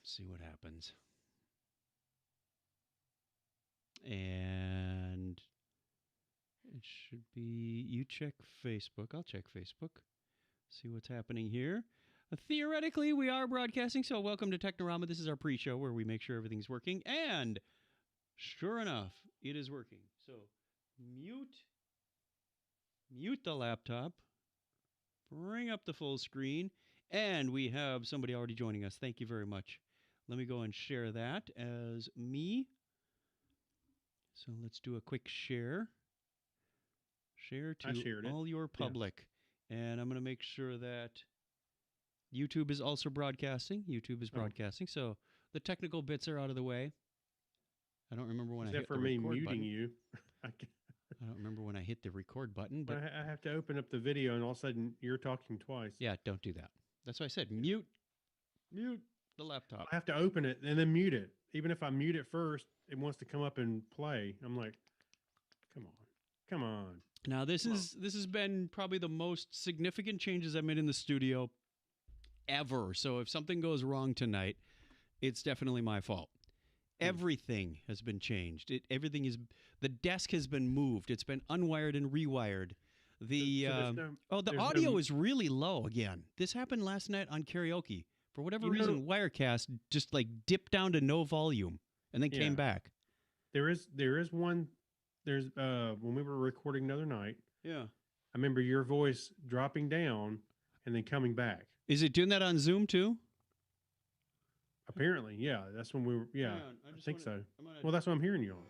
See what happens. And it should be, you check Facebook. I'll check Facebook. See what's happening here. Theoretically, we are broadcasting, so welcome to Technorama. This is our pre-show where we make sure everything's working. And sure enough, it is working. So mute the laptop, bring up the full screen, and we have somebody already joining us. Thank you very much. Let me go and share that as me. So let's do a quick share. Share to all your public. Yeah. And I'm going to make sure that YouTube is also broadcasting. YouTube is broadcasting. So the technical bits are out of the way. I don't remember when I hit the record button. Except for me muting you. I don't remember when I hit the record button. But I have to open up the video, and all of a sudden you're talking twice. Yeah, don't do that. That's why I said mute the laptop. I have to open it and then mute it. Even if I mute it first, it wants to come up and play. I'm like, come on. Now this has been probably the most significant changes I've made in the studio ever. So if something goes wrong tonight, it's definitely my fault. Everything has been changed. The desk has been moved. It's been unwired and rewired. The audio is really low again. This happened last night on karaoke. For whatever reason, Wirecast just like dipped down to no volume and then came back. There is one. There's when we were recording the other night. Yeah. I remember your voice dropping down and then coming back. Is it doing that on Zoom too? Apparently, yeah. That's when we were. Yeah, I think so. Well, that's what I'm hearing you on.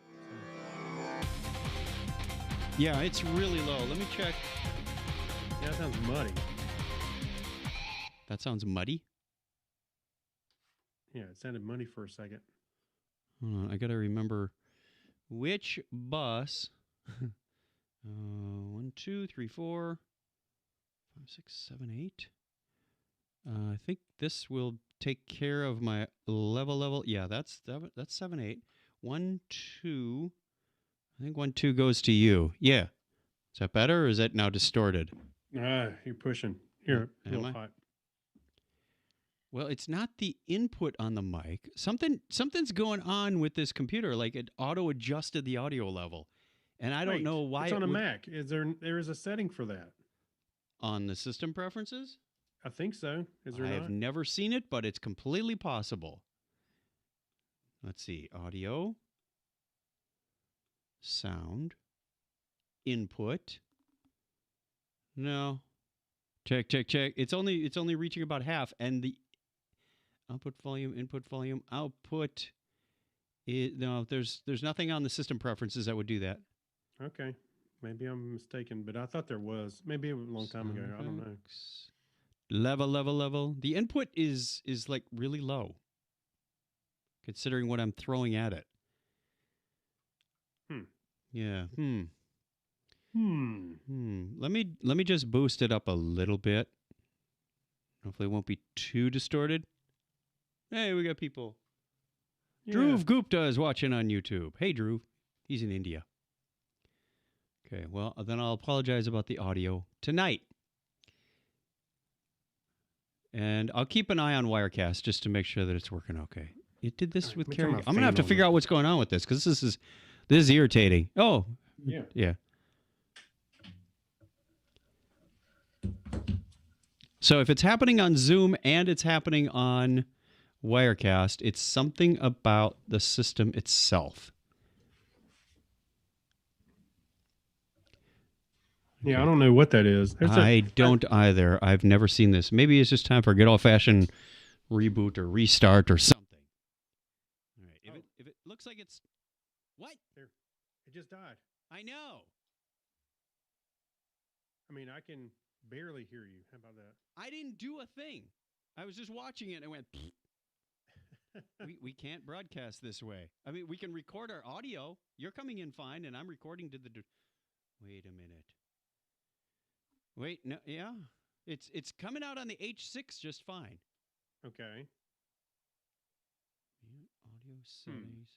Yeah, it's really low. Let me check. Yeah, that sounds muddy. That sounds muddy? Yeah, it sounded muddy for a second. Hold on, I got to remember which bus. 1, 2, 3, 4, 5, 6, 7, 8. I think this will take care of my level. Yeah, that's 7, 8. 1, 2. I think 1, 2 goes to you. Yeah. Is that better or is that now distorted? You're pushing. You're a little hot. Well, it's not the input on the mic. Something's going on with this computer. Like it auto-adjusted the audio level. And I don't know why. It's on a Mac. There is a setting for that. On the system preferences? I think so. Is there I not? have never seen it, but it's completely possible. Let's see. Audio. Sound. Input. No. Check. It's only reaching about half, and the output volume, input volume, output. No, there's nothing on the system preferences that would do that. Okay, maybe I'm mistaken, but I thought there was. Maybe a long time ago. I don't know. Level. The input is like really low, considering what I'm throwing at it. Yeah. Let me just boost it up a little bit. Hopefully, it won't be too distorted. Hey, we got people. Yeah. Dhruv Gupta is watching on YouTube. Hey, Dhruv. He's in India. Okay, well, then I'll apologize about the audio tonight. And I'll keep an eye on Wirecast just to make sure that it's working okay. It did this with karaoke. I'm going to have to figure out what's going on with this because this is irritating. Oh, yeah. So if it's happening on Zoom and it's happening on Wirecast, it's something about the system itself. Yeah, I don't know what that is. I don't either. I've never seen this. Maybe it's just time for a good old-fashioned reboot or restart or something. All right. If it looks like it's... What? There. It just died. I know. I mean, I can barely hear you. How about that? I didn't do a thing. I was just watching it and I went... we can't broadcast this way. I mean, we can record our audio. You're coming in fine, and I'm recording to the... Wait a minute. Wait, no, yeah. It's coming out on the H6 just fine. Okay. Audio settings.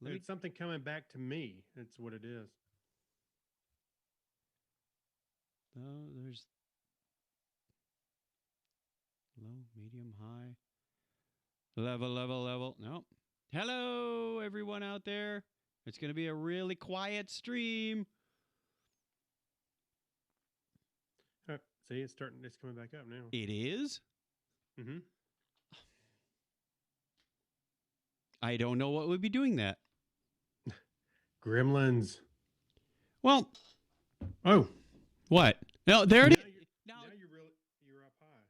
It's something coming back to me. That's what it is. Oh, there's low, medium, high. Level, level, level. No. Hello, everyone out there. It's going to be a really quiet stream. See, it's starting. It's coming back up now. It is? Mm-hmm. I don't know what would be doing that. Gremlins. Well, Oh, what? No, there it is. Now you're up high.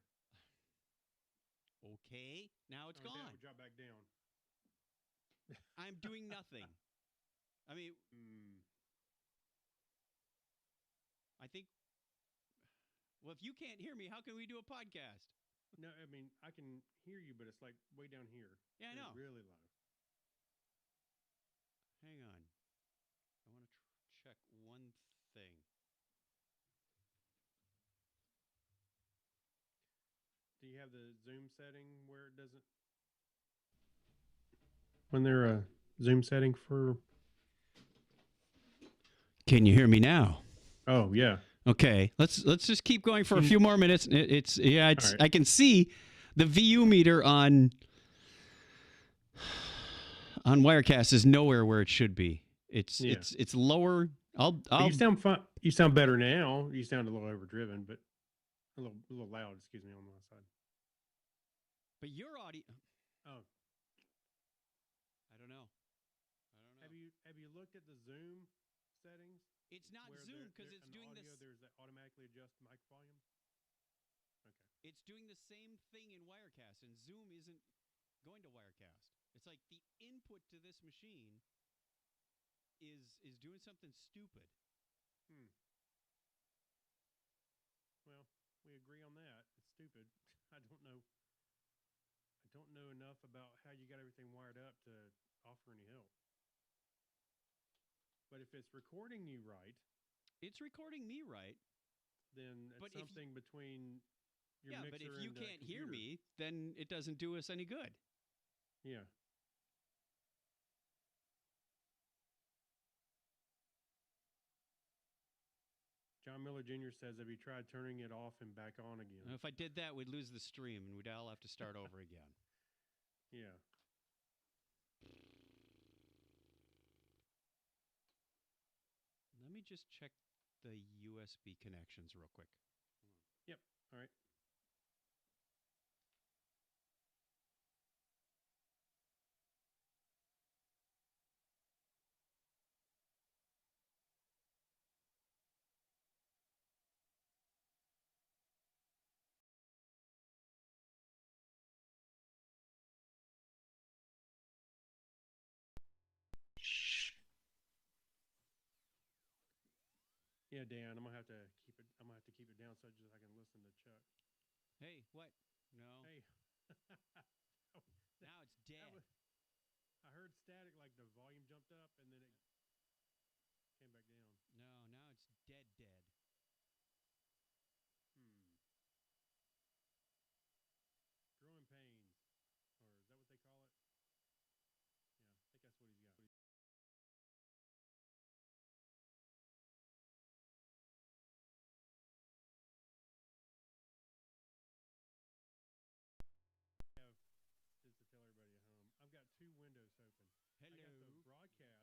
Okay, now it's gone. Drop back down. I'm doing nothing. I mean, I think. Well, if you can't hear me, how can we do a podcast? No, I mean I can hear you, but it's like way down here. Yeah, I know. Really low. Hang on. I want to check one thing. Do you have the Zoom setting where it doesn't? When there a Zoom setting for? Can you hear me now? Oh yeah. Okay, let's just keep going for a few more minutes. It's right. I can see the VU meter on Wirecast is nowhere where it should be. It's lower. I'll You sound fun. You sound better now. You sound a little overdriven, but a little loud. Excuse me, on my side. But your audio. Oh, I don't know. Have you looked at the Zoom settings? It's not Zoom because it's doing audio, this. There's that automatically adjust mic volume. Okay. It's doing the same thing in Wirecast, and Zoom isn't going to Wirecast. It's like the input to this machine is doing something stupid. Well, we agree on that. It's stupid. I don't know enough about how you got everything wired up to offer any help. But if it's recording you right, it's recording me right. Then it's something between your mixer and but if you can't hear computer. me, then it doesn't do us any good. Yeah. John Miller Jr. says, have you tried turning it off and back on again? If I did that, we'd lose the stream, and we'd all have to start over again. Yeah. Let me just check the USB connections real quick. Yep. All right. Yeah, Dan, I'm gonna have to keep it. I'm gonna have to keep it down so I can listen to Chuck. Hey, what? No. Hey. Now it's dead. I heard static, like the volume jumped up and then it came back down. No, now it's dead. Growing pains, or is that what they call it? Yeah, I think that's what he's got. Just to tell everybody at home, I've got two windows open. Hello. I got the broadcast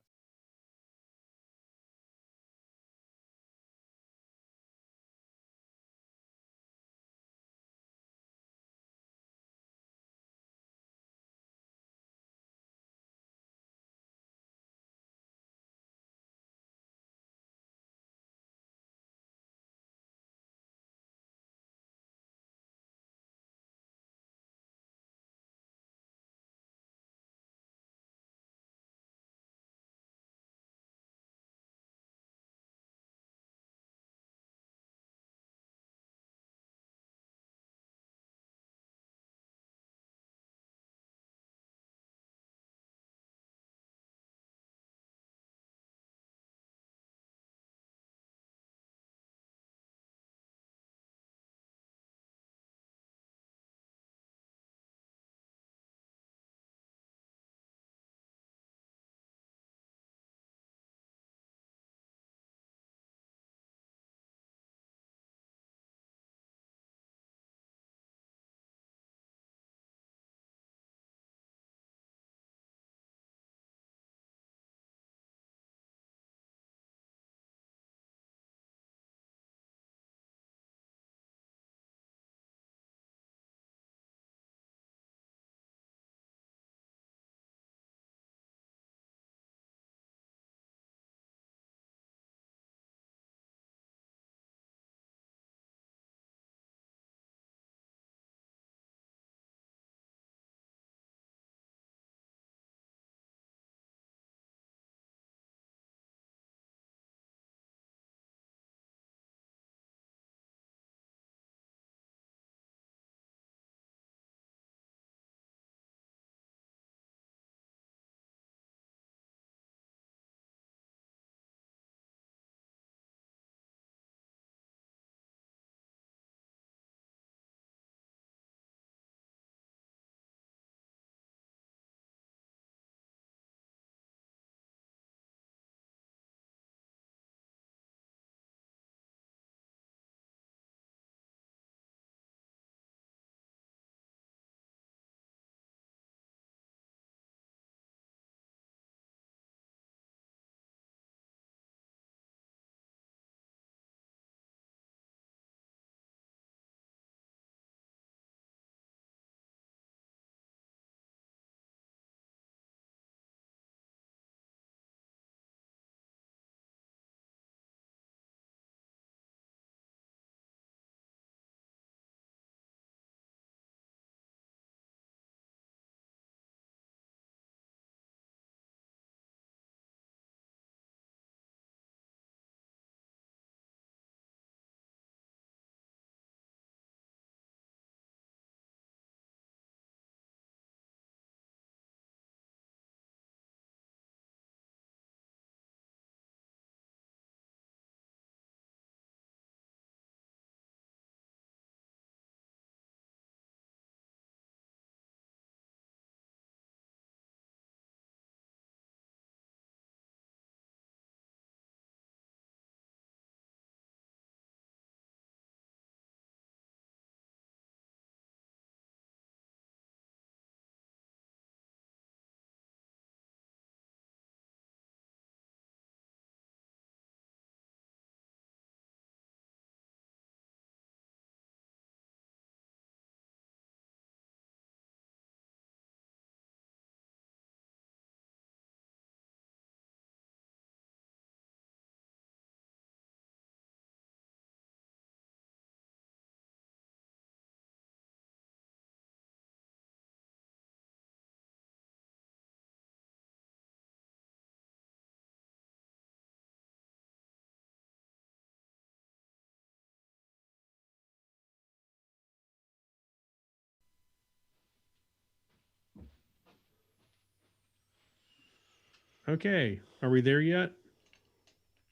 Okay. Are we there yet?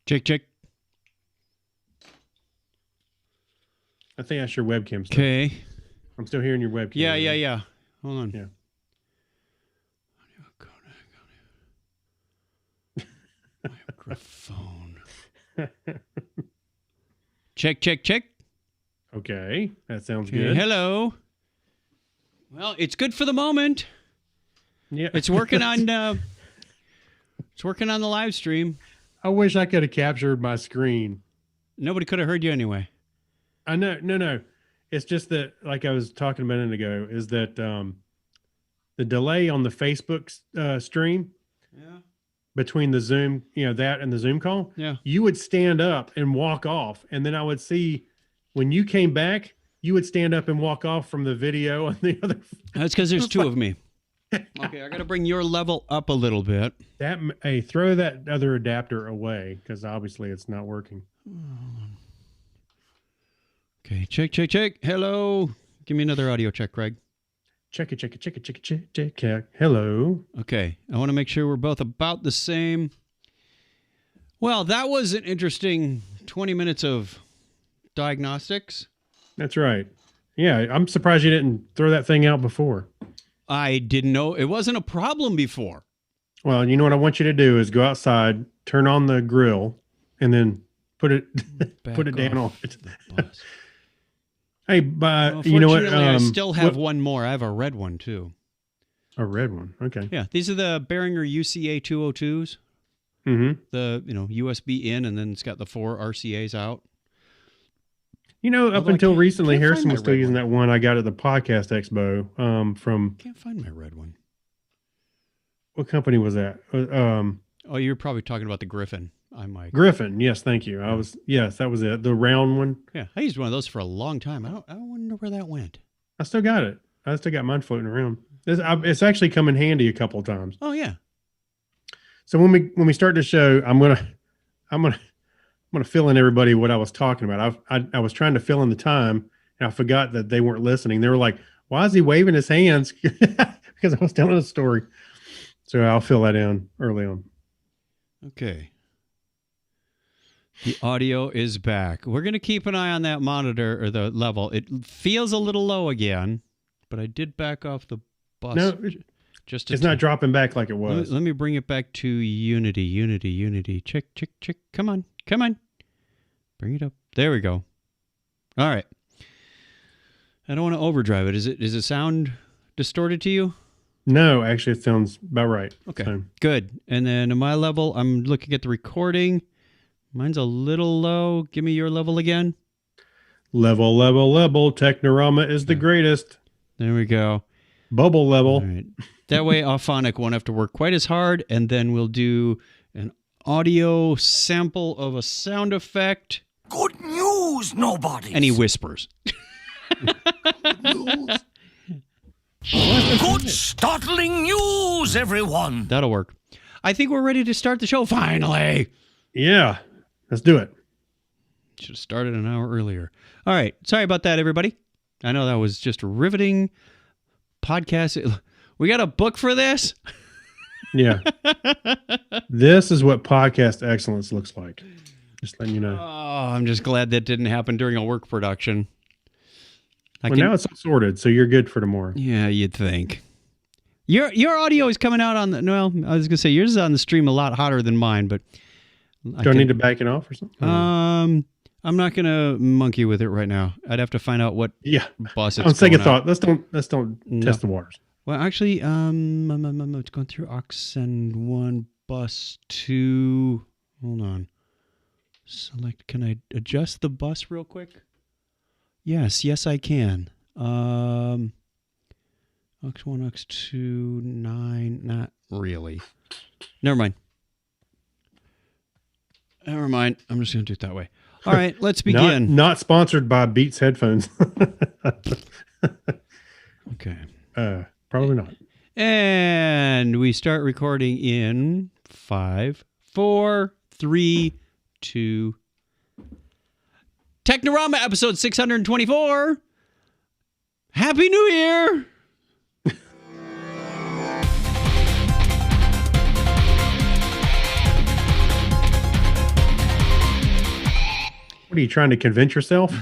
Check. I think that's your webcam stuff. Okay. I'm still hearing your webcam. Yeah. Hold on. Yeah. Microphone. Check. Okay. That sounds Okay, good. hello. Well, it's good for the moment. Yeah. It's working on the live stream. I wish I could have captured my screen. Nobody could have heard you anyway. I know. No. It's just that, like I was talking a minute ago, is that the delay on the Facebook stream between the Zoom, that and the Zoom call, you would stand up and walk off. And then I would see when you came back, you would stand up and walk off from the video on the other. That's because there's two of me. Okay, I got to bring your level up a little bit. Hey, throw that other adapter away because obviously it's not working. Okay, check. Hello. Give me another audio check, Craig. Check. Hello. Okay, I want to make sure we're both about the same. Well, that was an interesting 20 minutes of diagnostics. That's right. Yeah, I'm surprised you didn't throw that thing out before. I didn't know it wasn't a problem before. Well, you know what I want you to do is go outside, turn on the grill, and then put it down on it. Hey, but you know what? I still have one more. I have a red one too. A red one. Okay. Yeah, these are the Behringer UCA 202s. Mm-hmm. The USB in, and then it's got the 4 RCAs out. Up until recently, Harrison was still using that one I got at the Podcast Expo. From can't find my red one. What company was that? Oh, you're probably talking about the Griffin. Griffin. Yes, thank you. Yes, that was it. The round one. Yeah, I used one of those for a long time. I don't wonder where that went. I still got it. I still got mine floating around. It's actually come in handy a couple of times. Oh yeah. So when we start the show, I'm gonna fill in everybody what I was talking about. I was trying to fill in the time, and I forgot that they weren't listening. They were like, "Why is he waving his hands?" Because I was telling a story. So I'll fill that in early on. Okay. The audio is back. We're going to keep an eye on that monitor or the level. It feels a little low again, but I did back off the bus. No, it's not dropping back like it was. Let me bring it back to Unity. Check. Come on. Bring it up. There we go. All right. I don't want to overdrive it. Is it sound distorted to you? No, actually, it sounds about right. Okay, good. And then at my level, I'm looking at the recording. Mine's a little low. Give me your level again. Level. Technorama is the greatest. There we go. Bubble level. All right. That way, Auphonic won't have to work quite as hard. And then we'll do an audio sample of a sound effect. Good news, nobody. And he whispers. Good startling news, everyone. That'll work. I think we're ready to start the show finally. Yeah, let's do it. Should have started an hour earlier. All right. Sorry about that, everybody. I know that was just a riveting podcast. We got a book for this? Yeah. This is what podcast excellence looks like. Just letting you know. Oh, I'm just glad that didn't happen during a work production. Now it's all sorted, so you're good for tomorrow. Yeah, you'd think. Your audio is coming out on the... Well, I was going to say, yours is on the stream a lot hotter than mine, but... Do I need to back it off or something? I'm not going to monkey with it right now. I'd have to find out what bus it's on second going thought, let's don't test the waters. Well, actually, it's going through aux and 1, bus 2. Hold on. Select. Can I adjust the bus real quick? Yes, I can. aux 1, aux 2, 9. Not really. Never mind. I'm just going to do it that way. All right, let's begin. Not sponsored by Beats headphones. Okay. Probably not. And we start recording in 5, 4, 3, 2. Technorama episode 624. Happy New Year. What are you trying to convince yourself?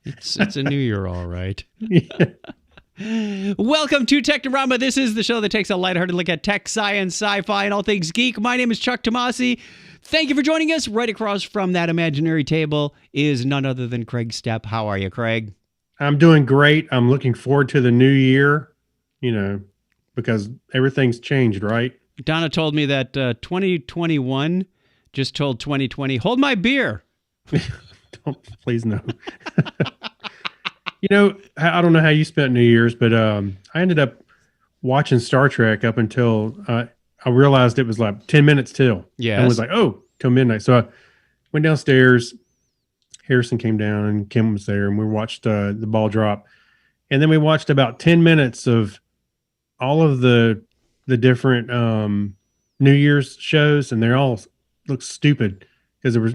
It's a new year, all right. Yeah. Welcome to Technorama. This is the show that takes a lighthearted look at tech, science, sci-fi, and all things geek. My name is Chuck Tomasi. Thank you for joining us. Right across from that imaginary table is none other than Craig Stepp. How are you, Craig? I'm doing great. I'm looking forward to the new year, because everything's changed, right? Donna told me that 2021 just told 2020, hold my beer. Don't, please no. I don't know how you spent New Year's, but I ended up watching Star Trek up until I realized it was like 10 minutes till. Yeah. And I was like, till midnight. So I went downstairs. Harrison came down and Kim was there, and we watched the ball drop. And then we watched about 10 minutes of all of the different New Year's shows, and they all looked stupid because there was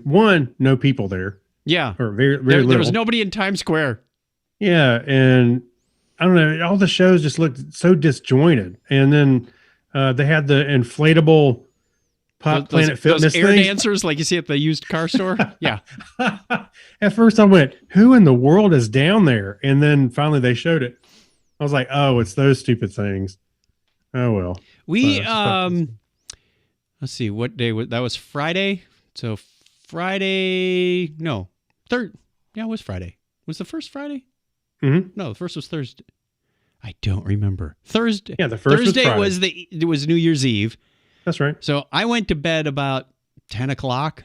no people there. Yeah. Or very, very little. There was nobody in Times Square. Yeah, and I don't know, all the shows just looked so disjointed. And then they had the inflatable Planet Fitness those air things. dancers like you see at the used car store. Yeah. At first I went, who in the world is down there? And then finally they showed it. I was like, oh, it's those stupid things. Oh, well. We, let's see, what day was that? Was Friday. So Friday, no, third. Yeah, it was Friday. Was the first Friday? Mm-hmm. No, the first was Thursday. I don't remember. Thursday. Yeah, the first Thursday was it was New Year's Eve. That's right. So I went to bed about 10 o'clock,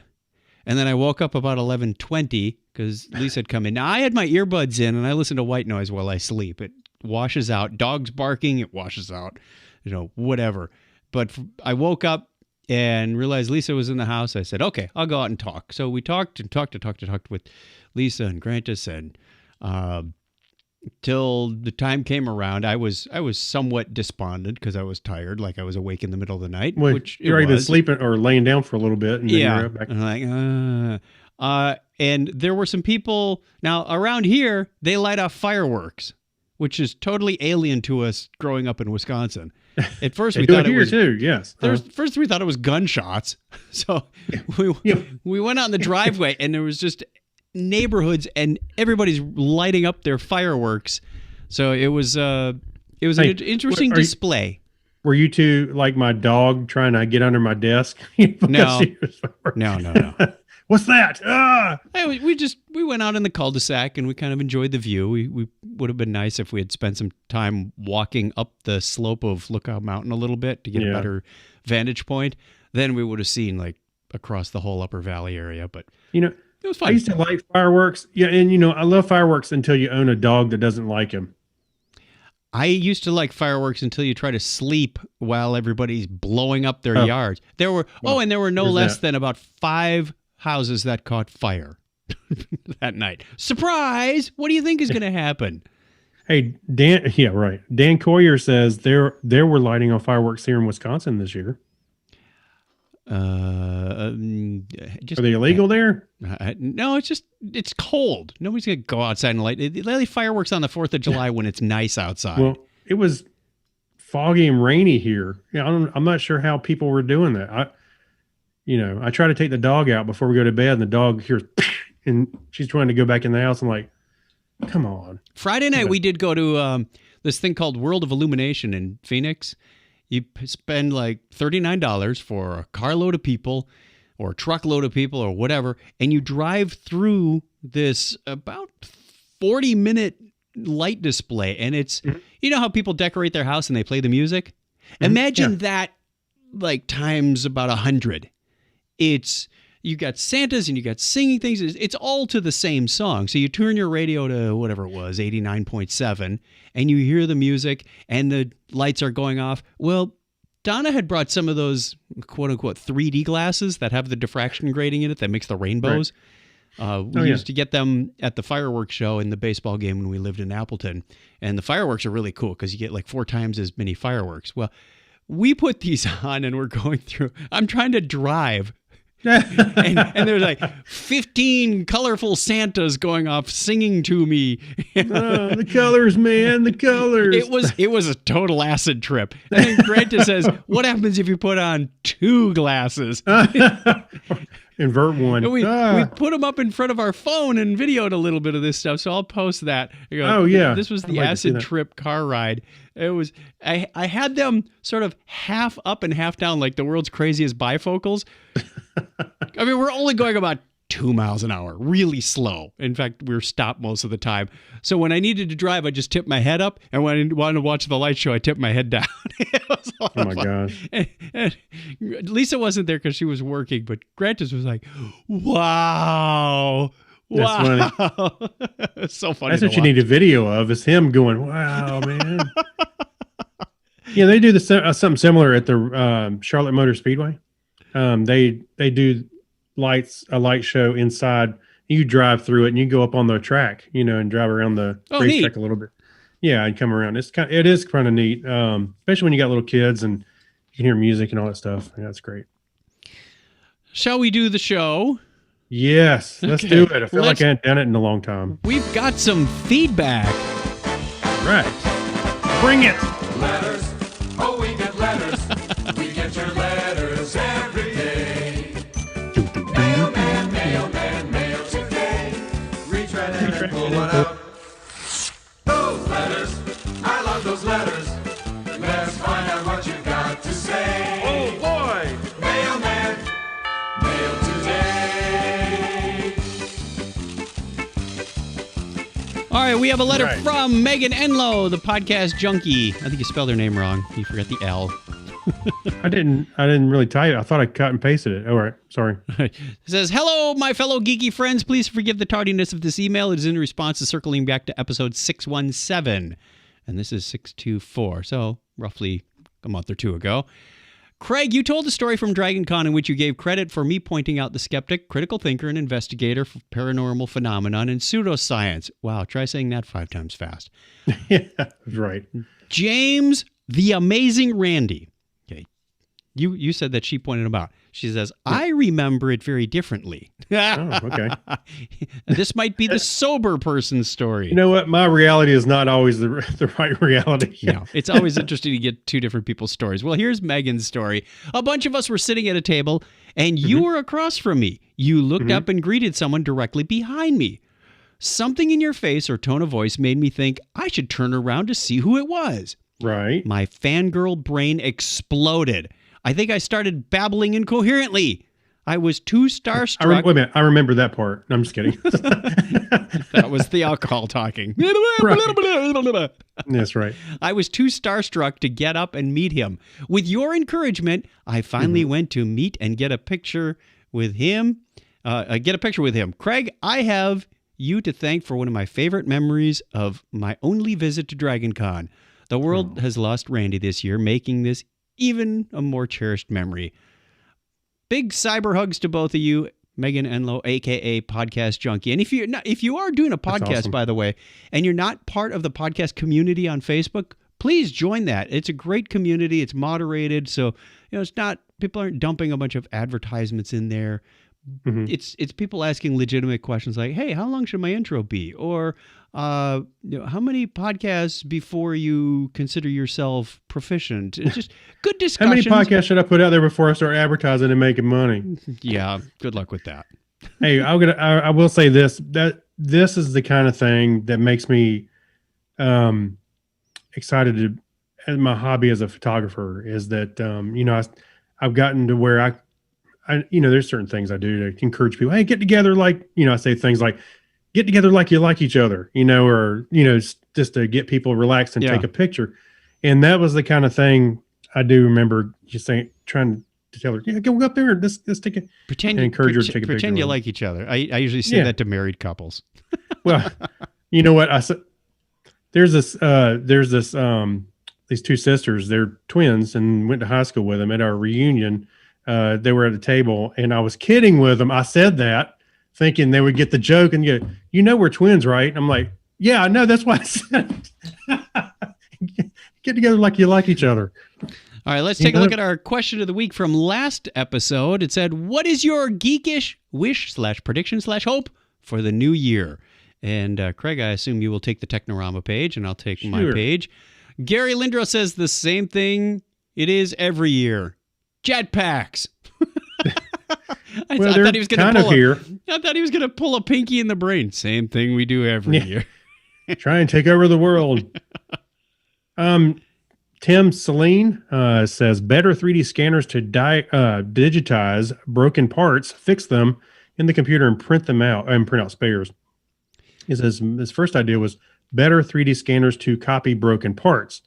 and then I woke up about 11:20 because Lisa had come in. Now, I had my earbuds in, and I listen to white noise while I sleep. It washes out. Dogs barking, it washes out, whatever. But I woke up and realized Lisa was in the house. I said, okay, I'll go out and talk. So we talked with Lisa and Grantis, and till the time came around, I was somewhat despondent because I was tired, like I was awake in the middle of the night. Well, which you're either sleeping or laying down for a little bit. And then yeah, you're back. and and there were some people now around here. They light off fireworks, which is totally alien to us growing up in Wisconsin. At first, we thought it was too. Yes. First, we thought it was gunshots. So we went out in the driveway, and there was just neighborhoods, and everybody's lighting up their fireworks. So it was an interesting display. Were you two like my dog trying to get under my desk? No. What's that? Ah! We went out in the cul-de-sac and we kind of enjoyed the view. We would have been nice if we had spent some time walking up the slope of Lookout Mountain a little bit to get a better vantage point. Then we would have seen like across the whole Upper Valley area. But it was fun. I used to like fireworks. Yeah, and I love fireworks until you own a dog that doesn't like them. I used to like fireworks until you try to sleep while everybody's blowing up their yards. There were no less than about 5 houses that caught fire that night. Surprise! What do you think is going to happen? Hey, Dan. Yeah, right. Dan Coyer says there were lighting on fireworks here in Wisconsin this year. Are they illegal there? No, it's cold. Nobody's gonna go outside and light. They light fireworks on the 4th of July when it's nice outside. Well, it was foggy and rainy here. I'm not sure how people were doing that. I try to take the dog out before we go to bed, and the dog hears, and she's trying to go back in the house. I'm like, come on. Friday night we did go to this thing called World of Illumination in Phoenix. You spend like $39 for a carload of people or a truckload of people or whatever, and you drive through this about 40-minute light display. And it's, you know how people decorate their house and they play the music? Mm-hmm. Imagine that like times about 100. You got Santas and you got singing things. It's all to the same song. So you turn your radio to whatever it was, 89.7, and you hear the music and the lights are going off. Well, Donna had brought some of those quote unquote 3D glasses that have the diffraction grating in it that makes the rainbows. Right. We used to get them at the fireworks show and the baseball game when we lived in Appleton. And the fireworks are really cool because you get like 4 times as many fireworks. Well, we put these on and we're going through. I'm trying to drive and there's like 15 colorful Santas going off singing to me. The colors, man, the colors. It was a total acid trip. And then Granta says, "What happens if you put on 2 glasses?" Invert one. And we put them up in front of our phone and videoed a little bit of this stuff. So I'll post that. I go, oh yeah, this was the acid trip car ride. It was. I had them sort of half up and half down, like the world's craziest bifocals. I mean, we're only going about 2 miles an hour, really slow. In fact, we were stopped most of the time. So when I needed to drive, I just tipped my head up. And when I wanted to watch the light show, I tipped my head down. It was a lot of fun. Gosh. And Lisa wasn't there because she was working, but Grantis was like, wow. That's funny. It's so funny. That's what you need a video of, is him going, wow, man. Yeah, they do something similar at the Charlotte Motor Speedway. They do a light show inside. You drive through it and you go up on the track, and drive around the racetrack a little bit. Yeah, and come around. It is kind of neat, especially when you got little kids and you can hear music and all that stuff. Yeah, that's great. Shall we do the show? Yes, let's do it. I feel like I haven't done it in a long time. We've got some feedback. Right. Bring it. Letters. Oh, we get letters. We get your letters every day. Mailman, mail today. Reach right in and pull one out. Those letters. I love those letters. Let's find out what you got to say. Oh, boy. Mailman, mail today. All right, we have a letter from Megan Enlow, the podcast junkie. I think you spelled her name wrong. You forgot the L. I didn't really type it. I thought I cut and pasted it. All right. Sorry. It says, "Hello, my fellow geeky friends. Please forgive the tardiness of this email. It is in response to circling back to episode 617. And this is 624. So roughly a month or two ago. Craig, you told a story from DragonCon in which you gave credit for me pointing out the skeptic, critical thinker, and investigator for paranormal phenomenon and pseudoscience. Wow, try saying that 5 times fast. Yeah, right. James, the amazing Randy. Okay, you said that she pointed him out. She says, I remember it very differently. Oh, okay. This might be the sober person's story. You know what? My reality is not always the right reality. No, it's always interesting to get 2 different people's stories. Well, here's Megan's story. A bunch of us were sitting at a table, and you were across from me. You looked up and greeted someone directly behind me. Something in your face or tone of voice made me think I should turn around to see who it was. Right. My fangirl brain exploded. I think I started babbling incoherently. I was too starstruck. Wait a minute. I remember that part. No, I'm just kidding. That was the alcohol talking. Right. That's right. I was too starstruck to get up and meet him. With your encouragement, I finally went to meet and get a picture with him. Craig, I have you to thank for one of my favorite memories of my only visit to DragonCon. The world has lost Randy this year, making this even a more cherished memory. Big cyber hugs to both of you, Megan Enlow, aka Podcast Junkie. And if you are doing a podcast, awesome, by the way, and you're not part of the podcast community on Facebook, please join that. It's a great community. It's moderated, so it's not, people aren't dumping a bunch of advertisements in there. It's people asking legitimate questions like, "Hey, how long should my intro be?" Or how many podcasts before you consider yourself proficient? It's just good discussions. How many podcasts should I put out there before I start advertising and making money? Yeah, good luck with that. Hey, I will say this, that this is the kind of thing that makes me excited to, as my hobby as a photographer, is that I've gotten to where I there's certain things I do to encourage people. Hey, get together, like, I say things like, get together like you like each other, or just to get people relaxed and take a picture. And that was the kind of thing I do remember just saying, trying to tell her, go up there and let's take a pretend, and encourage her to take a picture. Pretend you like each other. I usually say that to married couples. Well, you know what? I said, there's these 2 sisters, they're twins and went to high school with them. At our reunion, they were at a table and I was kidding with them. I said that thinking they would get the joke and go, we're twins, right? And I'm like, yeah, I know. That's why I said get together like you like each other. All right, let's take a look at our question of the week from last episode. It said, what is your geekish wish/prediction/hope for the new year? And Craig, I assume you will take the Technorama page, and I'll take my page. Gary Lindros says the same thing it is every year. Jetpacks. I thought he was going to pull a pinky in the brain. Same thing we do every year. Try and take over the world. Tim Celine says better 3D scanners to digitize broken parts, fix them in the computer, and print them out and print out spares. He says his first idea was better 3D scanners to copy broken parts.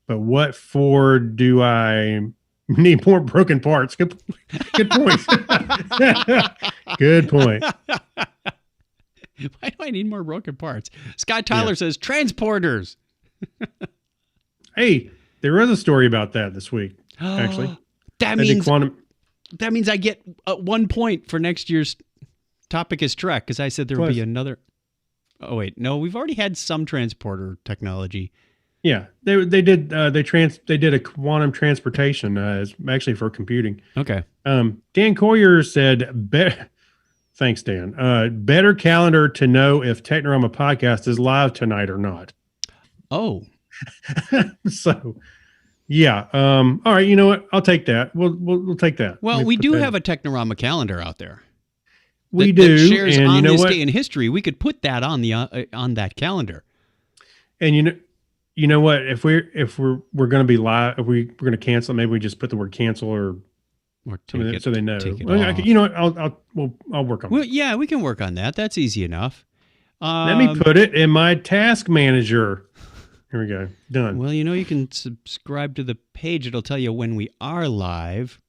But what for do I need more broken parts? Good point. Good point. Why do I need more broken parts? Scott Tyler says transporters. Hey, there was a story about that this week, actually. That means I get 1 point for next year's topic is Trek, because I said there will be another. Oh, wait. No, we've already had some transporter technology. Yeah, they did a quantum transportation actually for computing. Okay. Dan Coyer said, thanks, Dan. Better calendar to know if Technorama podcast is live tonight or not. Oh. So, yeah. All right. You know what? I'll take that. We'll take that. Well, we do have a Technorama calendar out there. We do. That shares and on you know this what? day in history. We could put that on the on that calendar. And you know what? If we're going to be live, if we're going to cancel, maybe we just put the word cancel or so they know. You know what? I'll work on it. Well, yeah, we can work on that. That's easy enough. Let me put it in my task manager. Here we go. Done. Well, you can subscribe to the page. It'll tell you when we are live.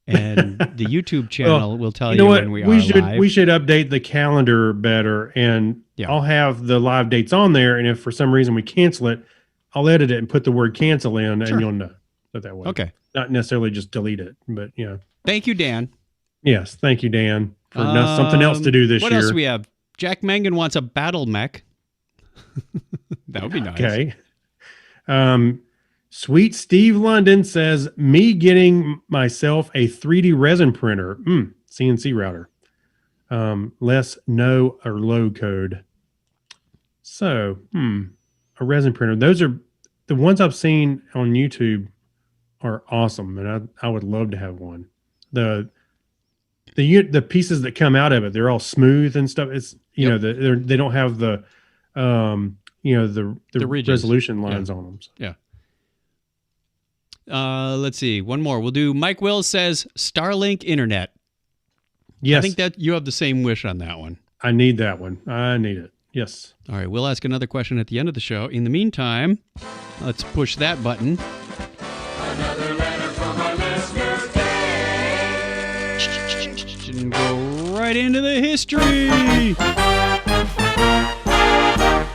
And the YouTube channel will tell you when we are live. We should update the calendar better. And I'll have the live dates on there. And if for some reason we cancel it, I'll edit it and put the word cancel in, and you'll know that way. Okay. Not necessarily just delete it, but Thank you, Dan. Yes. Thank you, Dan, for something else to do this year. What else do we have? Jack Mangan wants a battle mech. That would be nice. Okay. Sweet Steve London says, me getting myself a 3D resin printer, CNC router, less no or low code. So, a resin printer. Those are the ones I've seen on YouTube are awesome, and I would love to have one. The pieces that come out of it, they're all smooth and stuff. It's they don't have the the resolution lines on them. So. Yeah. Let's see. One more. We'll do Mike Wills says Starlink Internet. Yes. I think that you have the same wish on that one. I need that one. I need it. Yes. All right. We'll ask another question at the end of the show. In the meantime, let's push that button. Another letter from our listener Dave. And go right into the history.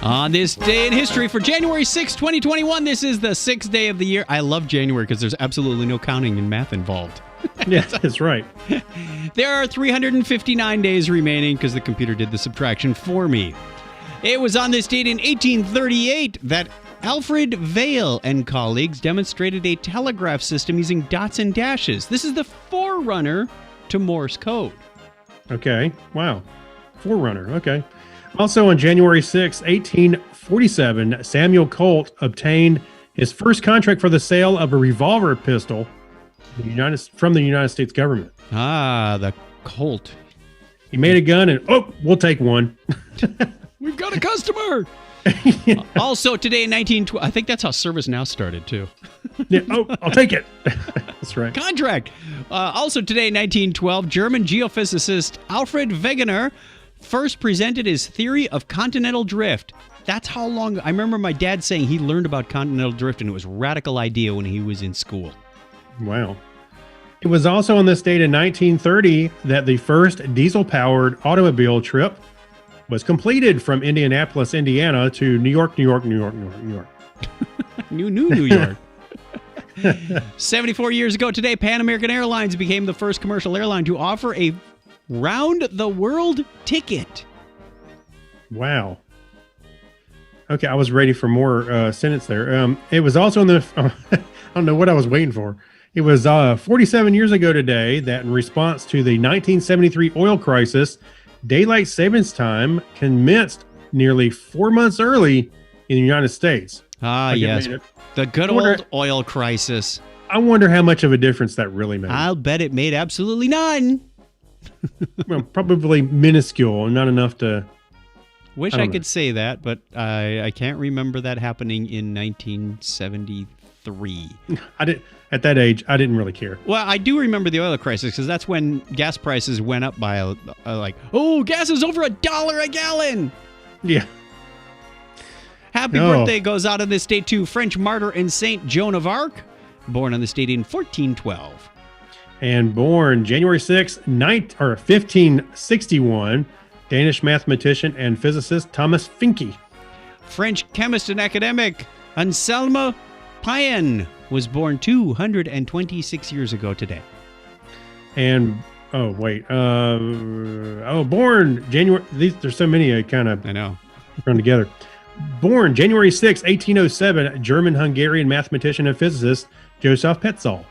On this day in history for January 6, 2021, this is the 6th day of the year. I love January because there's absolutely no counting and math involved. Yeah, that's right. There are 359 days remaining because the computer did the subtraction for me. It was on this date in 1838 that Alfred Vail and colleagues demonstrated a telegraph system using dots and dashes. This is the forerunner to Morse code. Okay. Wow. Forerunner. Okay. Also on January 6, 1847, Samuel Colt obtained his first contract for the sale of a revolver pistol from the United States government. Ah, the Colt. He made a gun and, we'll take one. We've got a customer. Yeah. Also today in 1912, I think that's how ServiceNow started too. Yeah. I'll take it. That's right. Contract. Also today in 1912, German geophysicist Alfred Wegener first presented his theory of continental drift. That's how long. I remember my dad saying he learned about continental drift, and it was a radical idea when he was in school. Wow. It was also on this date in 1930 that the first diesel-powered automobile trip was completed from Indianapolis, Indiana to New York, New York, New York, New York, New York. New York. 74 years ago today, Pan American Airlines became the first commercial airline to offer a round-the-world ticket. Wow. Okay, I was ready for more sentence there. It was also in the. I don't know what I was waiting for. It was 47 years ago today that, in response to the 1973 oil crisis, daylight savings time commenced nearly 4 months early in the United States. Ah, yes, the good old oil crisis. I wonder how much of a difference that really made. I'll bet it made absolutely none. Well, probably minuscule, not enough to. Wish I could say that, but I can't remember that happening in 1973. At that age, I didn't really care. Well, I do remember the oil crisis because that's when gas prices went up by gas is over $1 a gallon. Yeah. Happy birthday goes out of this date to French martyr and Saint Joan of Arc, born on this date in 1412. And born January 6, 1561, Danish mathematician and physicist Thomas Finke. French chemist and academic Anselme Payen was born 226 years ago today. And born January. There's so many I know run together. Born January 6, 1807, German-Hungarian mathematician and physicist Joseph Petzl.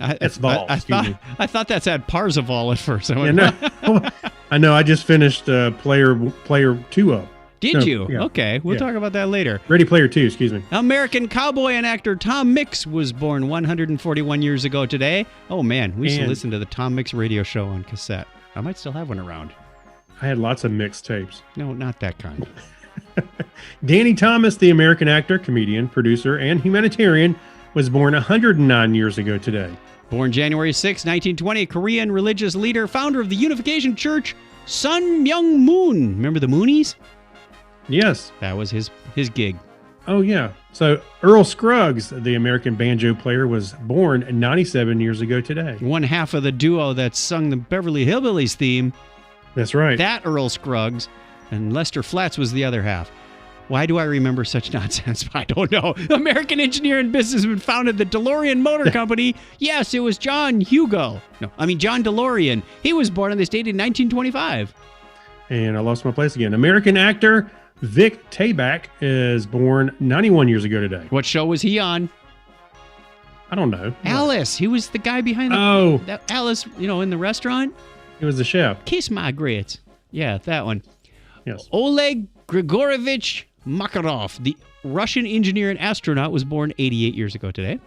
I thought that said Parzival at first. I know. I just finished player 2 up. Did you? Yeah. Okay, we'll talk about that later. Ready Player 2, excuse me. American cowboy and actor Tom Mix was born 141 years ago today. Oh, man, we used to listen to the Tom Mix radio show on cassette. I might still have one around. I had lots of mixed tapes. No, not that kind. Danny Thomas, the American actor, comedian, producer, and humanitarian, was born 109 years ago today. Born January 6, 1920, Korean religious leader, founder of the Unification Church, Sun Myung Moon. Remember the Moonies? Yes. That was his gig. Oh, yeah. So Earl Scruggs, the American banjo player, was born 97 years ago today. One half of the duo that sung the Beverly Hillbillies theme. That's right. That Earl Scruggs. And Lester Flatts was the other half. Why do I remember such nonsense? I don't know. American engineer and businessman founded the DeLorean Motor Company. Yes, it was John DeLorean. He was born on this date in 1925. And I lost my place again. American actor Vic Tayback is born 91 years ago today. What show was he on? I don't know. Alice. He was the guy behind Alice, in the restaurant. He was the chef. Kiss my grits. Yeah, that one. Yes. Oleg Grigorovich Makarov, the Russian engineer and astronaut, was born 88 years ago today.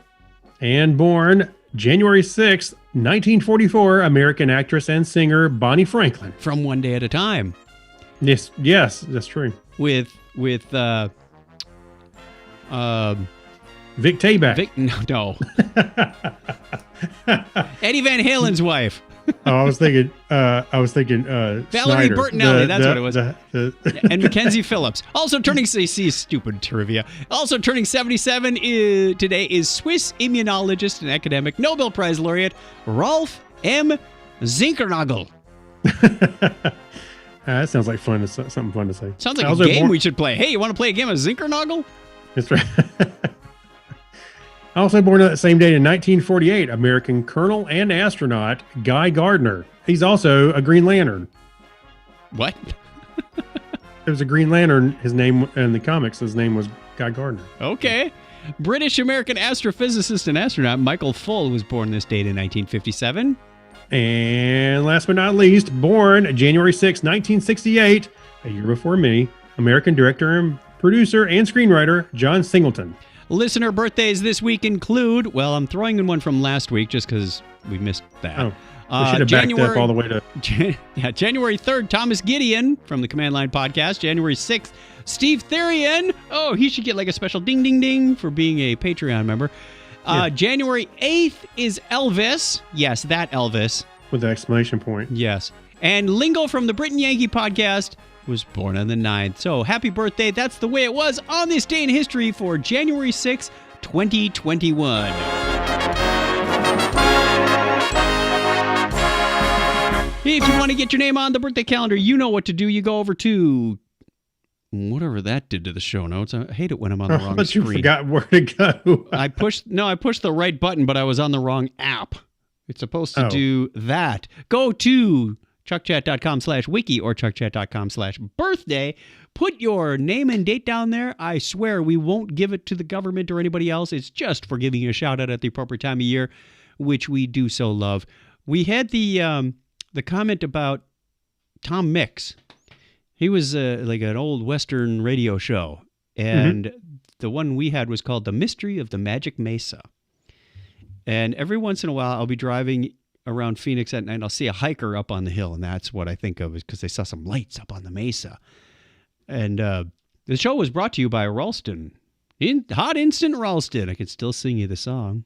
And born January 6th, 1944, American actress and singer Bonnie Franklin. From One Day at a Time. Yes, that's true. With Vic Tayback. No. Eddie Van Halen's wife. Oh, I was thinking Valerie Snyder. Bertinelli, that's what it was. And Mackenzie Phillips. Also turning stupid trivia. Also turning 77 today is Swiss immunologist and academic Nobel Prize laureate Rolf M. Zinkernagel. That sounds like something fun to say. Sounds like a game we should play. Hey, you want to play a game of Zinkernagel? That's right. Also born on that same date in 1948, American colonel and astronaut Guy Gardner. He's also a Green Lantern. What? There was a Green Lantern. His name in the comics, his name was Guy Gardner. Okay. British-American astrophysicist and astronaut Michael Full was born this date in 1957. And last but not least, born January 6, 1968, a year before me, American director and producer and screenwriter John Singleton. Listener birthdays this week include, well, I'm throwing in one from last week just because we missed that. Oh, we should have backed up all the way to... January 3rd, Thomas Gideon from the Command Line podcast. January 6th, Steve Therian. Oh, he should get like a special ding, ding, ding for being a Patreon member. January 8th is Elvis. Yes, that Elvis. With the exclamation point. Yes. And Lingo from the Britain Yankee podcast was born on the 9th. So happy birthday. That's the way it was on this day in history for January 6, 2021. If you want to get your name on the birthday calendar, you know what to do. You go over to whatever that did to the show notes. I hate it when I'm on the wrong screen. You forgot where to go. I pushed the right button, but I was on the wrong app. It's supposed to do that. Go to chuckchat.com/wiki or chuckchat.com/birthday. Put your name and date down there. I swear we won't give it to the government or anybody else. It's just for giving you a shout out at the appropriate time of year, which we do so love. We had the comment about Tom Mix. He was like an old Western radio show, and the one we had was called The Mystery of the Magic Mesa. And every once in a while, I'll be driving around Phoenix at night, and I'll see a hiker up on the hill, and that's what I think of, is because they saw some lights up on the mesa. And the show was brought to you by Ralston. Hot Instant Ralston. I can still sing you the song.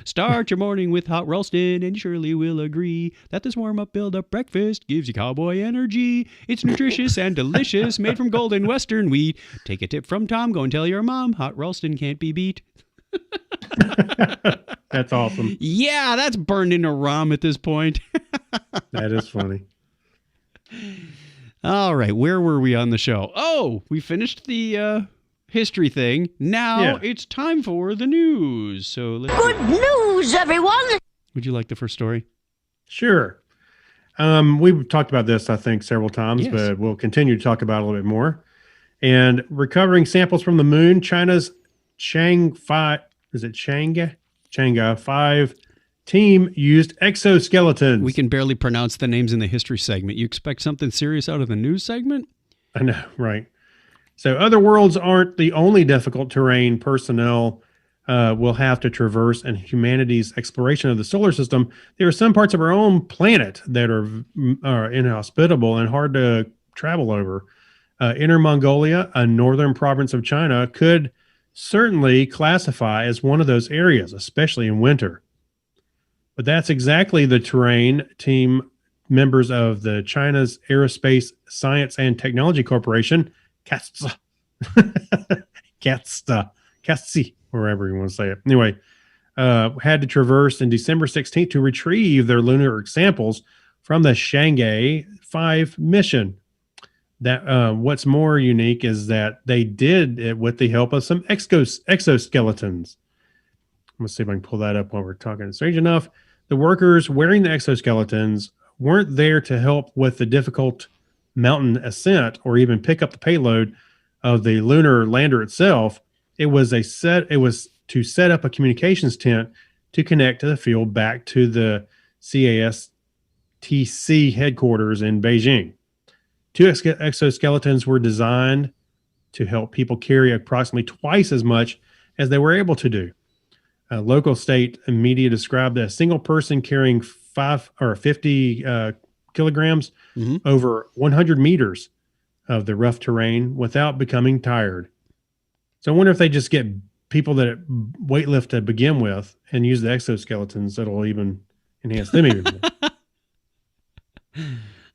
Start your morning with hot Ralston, and you surely will agree that this warm-up, build-up breakfast gives you cowboy energy. It's nutritious and delicious, made from golden western wheat. Take a tip from Tom. Go and tell your mom. Hot Ralston can't be beat. That's awesome. Yeah, that's burned into ROM at this point. That is funny. All right, where were we on the show? Oh, we finished the history thing. Now it's time for the news. So let's Good news, everyone! Would you like the first story? Sure. We've talked about this, I think, several times, Yes. but we'll continue to talk about it a little bit more. And recovering samples from the moon, China's Chang'e 5 team used exoskeletons. We can barely pronounce the names in the history segment. You expect something serious out of the news segment? I know, right? So other worlds aren't the only difficult terrain personnel will have to traverse in humanity's exploration of the solar system. There are some parts of our own planet that are inhospitable and hard to travel over. Inner Mongolia, a northern province of China, could certainly classify as one of those areas, especially in winter. But that's exactly the terrain team members of the China's Aerospace Science and Technology Corporation, CATSA, wherever you want to say it. Anyway, had to traverse in December 16th to retrieve their lunar samples from the Chang'e 5 mission. That what's more unique is that they did it with the help of some exoskeletons. Let's see if I can pull that up while we're talking. Strange enough, the workers wearing the exoskeletons weren't there to help with the difficult mountain ascent or even pick up the payload of the lunar lander itself. It was to set up a communications tent to connect to the field back to the CASTC headquarters in Beijing. 2 exoskeletons were designed to help people carry approximately twice as much as they were able to do. Local state media described a single person carrying 50 kilograms over 100 meters of the rough terrain without becoming tired. So I wonder if they just get people that weightlift to begin with and use the exoskeletons that'll even enhance them even more.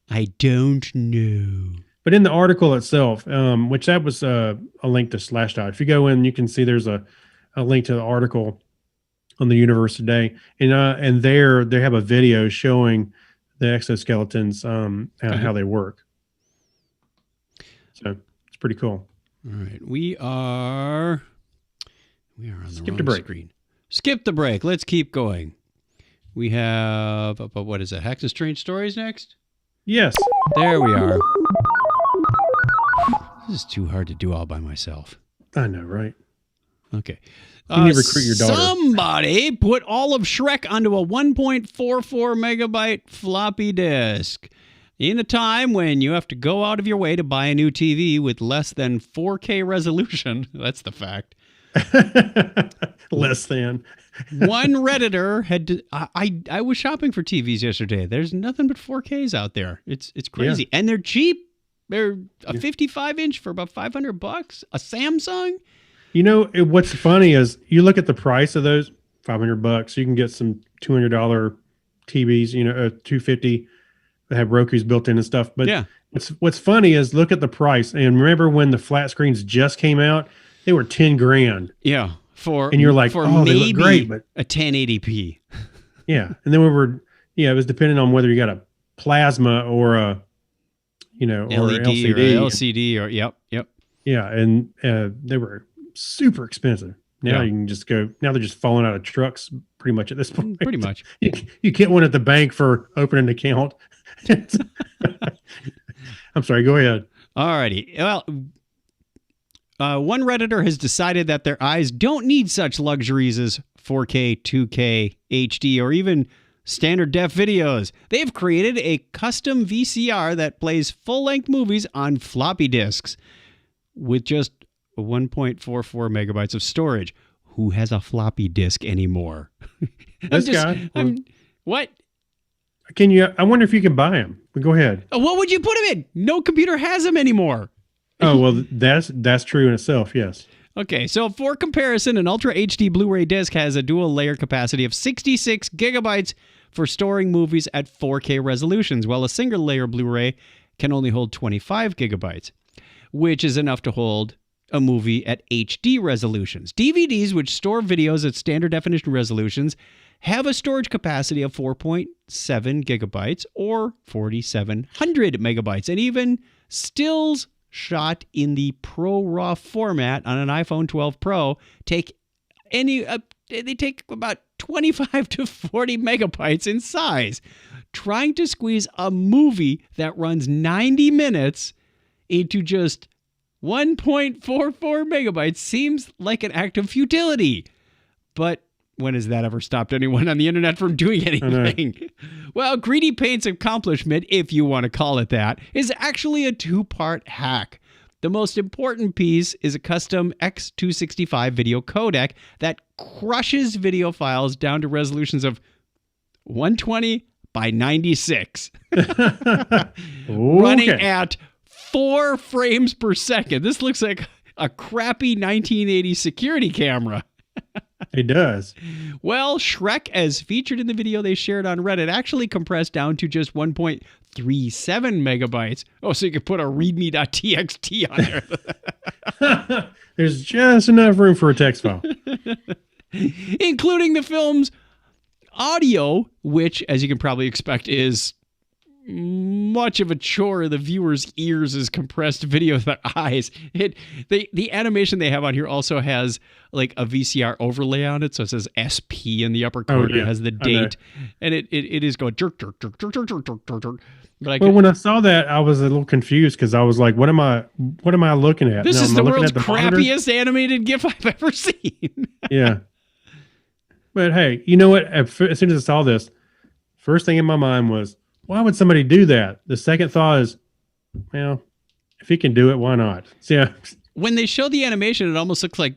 I don't know. But in the article itself, which that was a link to Slashdot. If you go in, you can see there's a link to the article on the Universe Today, and there they have a video showing the exoskeletons how they work. So it's pretty cool. All right, we are on the Skip wrong the break. screen. Skip the break. Let's keep going. We have what is it? Hacks and Strange Stories next. Yes. There we are. This is too hard to do all by myself. I know, right? Okay. You need to recruit your daughter. Somebody put all of Shrek onto a 1.44 megabyte floppy disk. In a time when you have to go out of your way to buy a new TV with less than 4K resolution. That's the fact. Less than. One Redditor had to, I was shopping for TVs yesterday. There's nothing but 4Ks out there. It's crazy. And they're cheap. They're a 55-inch for about $500. A Samsung. You know, what's funny is you look at the price of those, $500. You can get some $200 TVs, $250 that have Roku's built in and stuff. But what's funny is look at the price. And remember when the flat screens just came out, they were $10,000. Yeah. And you're like, for oh, they maybe look great, but a 1080p. Yeah. And then it was depending on whether you got a plasma or a, or LED LCD. or LCD or yep. Yeah. And they were super expensive. Now you can just go, now they're just falling out of trucks pretty much at this point. Pretty much. You get one at the bank for opening an account I'm sorry. Go ahead. Alrighty. Well, one Redditor has decided that their eyes don't need such luxuries as 4K, 2K, HD, or even standard def videos. They've created a custom VCR that plays full-length movies on floppy disks with just 1.44 megabytes of storage. Who has a floppy disk anymore? This guy. What? Can you? I wonder if you can buy them. Go ahead. What would you put them in? No computer has them anymore. Oh, well, that's true in itself. Yes. Okay, so for comparison, an Ultra HD Blu-ray disc has a dual layer capacity of 66 gigabytes for storing movies at 4K resolutions, while a single layer Blu-ray can only hold 25 gigabytes, which is enough to hold a movie at HD resolutions. DVDs, which store videos at standard definition resolutions, have a storage capacity of 4.7 gigabytes or 4,700 megabytes, and even stills shot in the Pro RAW format on an iPhone 12 Pro take about 25 to 40 megabytes in size. Trying to squeeze a movie that runs 90 minutes into just 1.44 megabytes seems like an act of futility. But when has that ever stopped anyone on the internet from doing anything? Well, Greedy Paint's accomplishment, if you want to call it that, is actually a two-part hack. The most important piece is a custom X265 video codec that crushes video files down to resolutions of 120 by 96, running at 4 frames per second. This looks like a crappy 1980 security camera. It does. Well, Shrek, as featured in the video they shared on Reddit, actually compressed down to just 1.37 megabytes. Oh, so you could put a readme.txt on there. There's just enough room for a text file. Including the film's audio, which, as you can probably expect, is much of a chore in the viewer's ears as compressed video with their eyes. The animation they have on here also has like a VCR overlay on it, so it says SP in the upper corner. Oh, yeah. It has the date, and it is going jerk jerk jerk jerk jerk jerk jerk jerk. But when I saw that, I was a little confused because I was like, "What am I looking at?" This now, is the world's monitor? crappiest animated GIF I've ever seen. Yeah, but hey, you know what? As soon as I saw this, first thing in my mind was, why would somebody do that? The second thought is, well, if he can do it, why not? So, yeah. When they show the animation, it almost looks like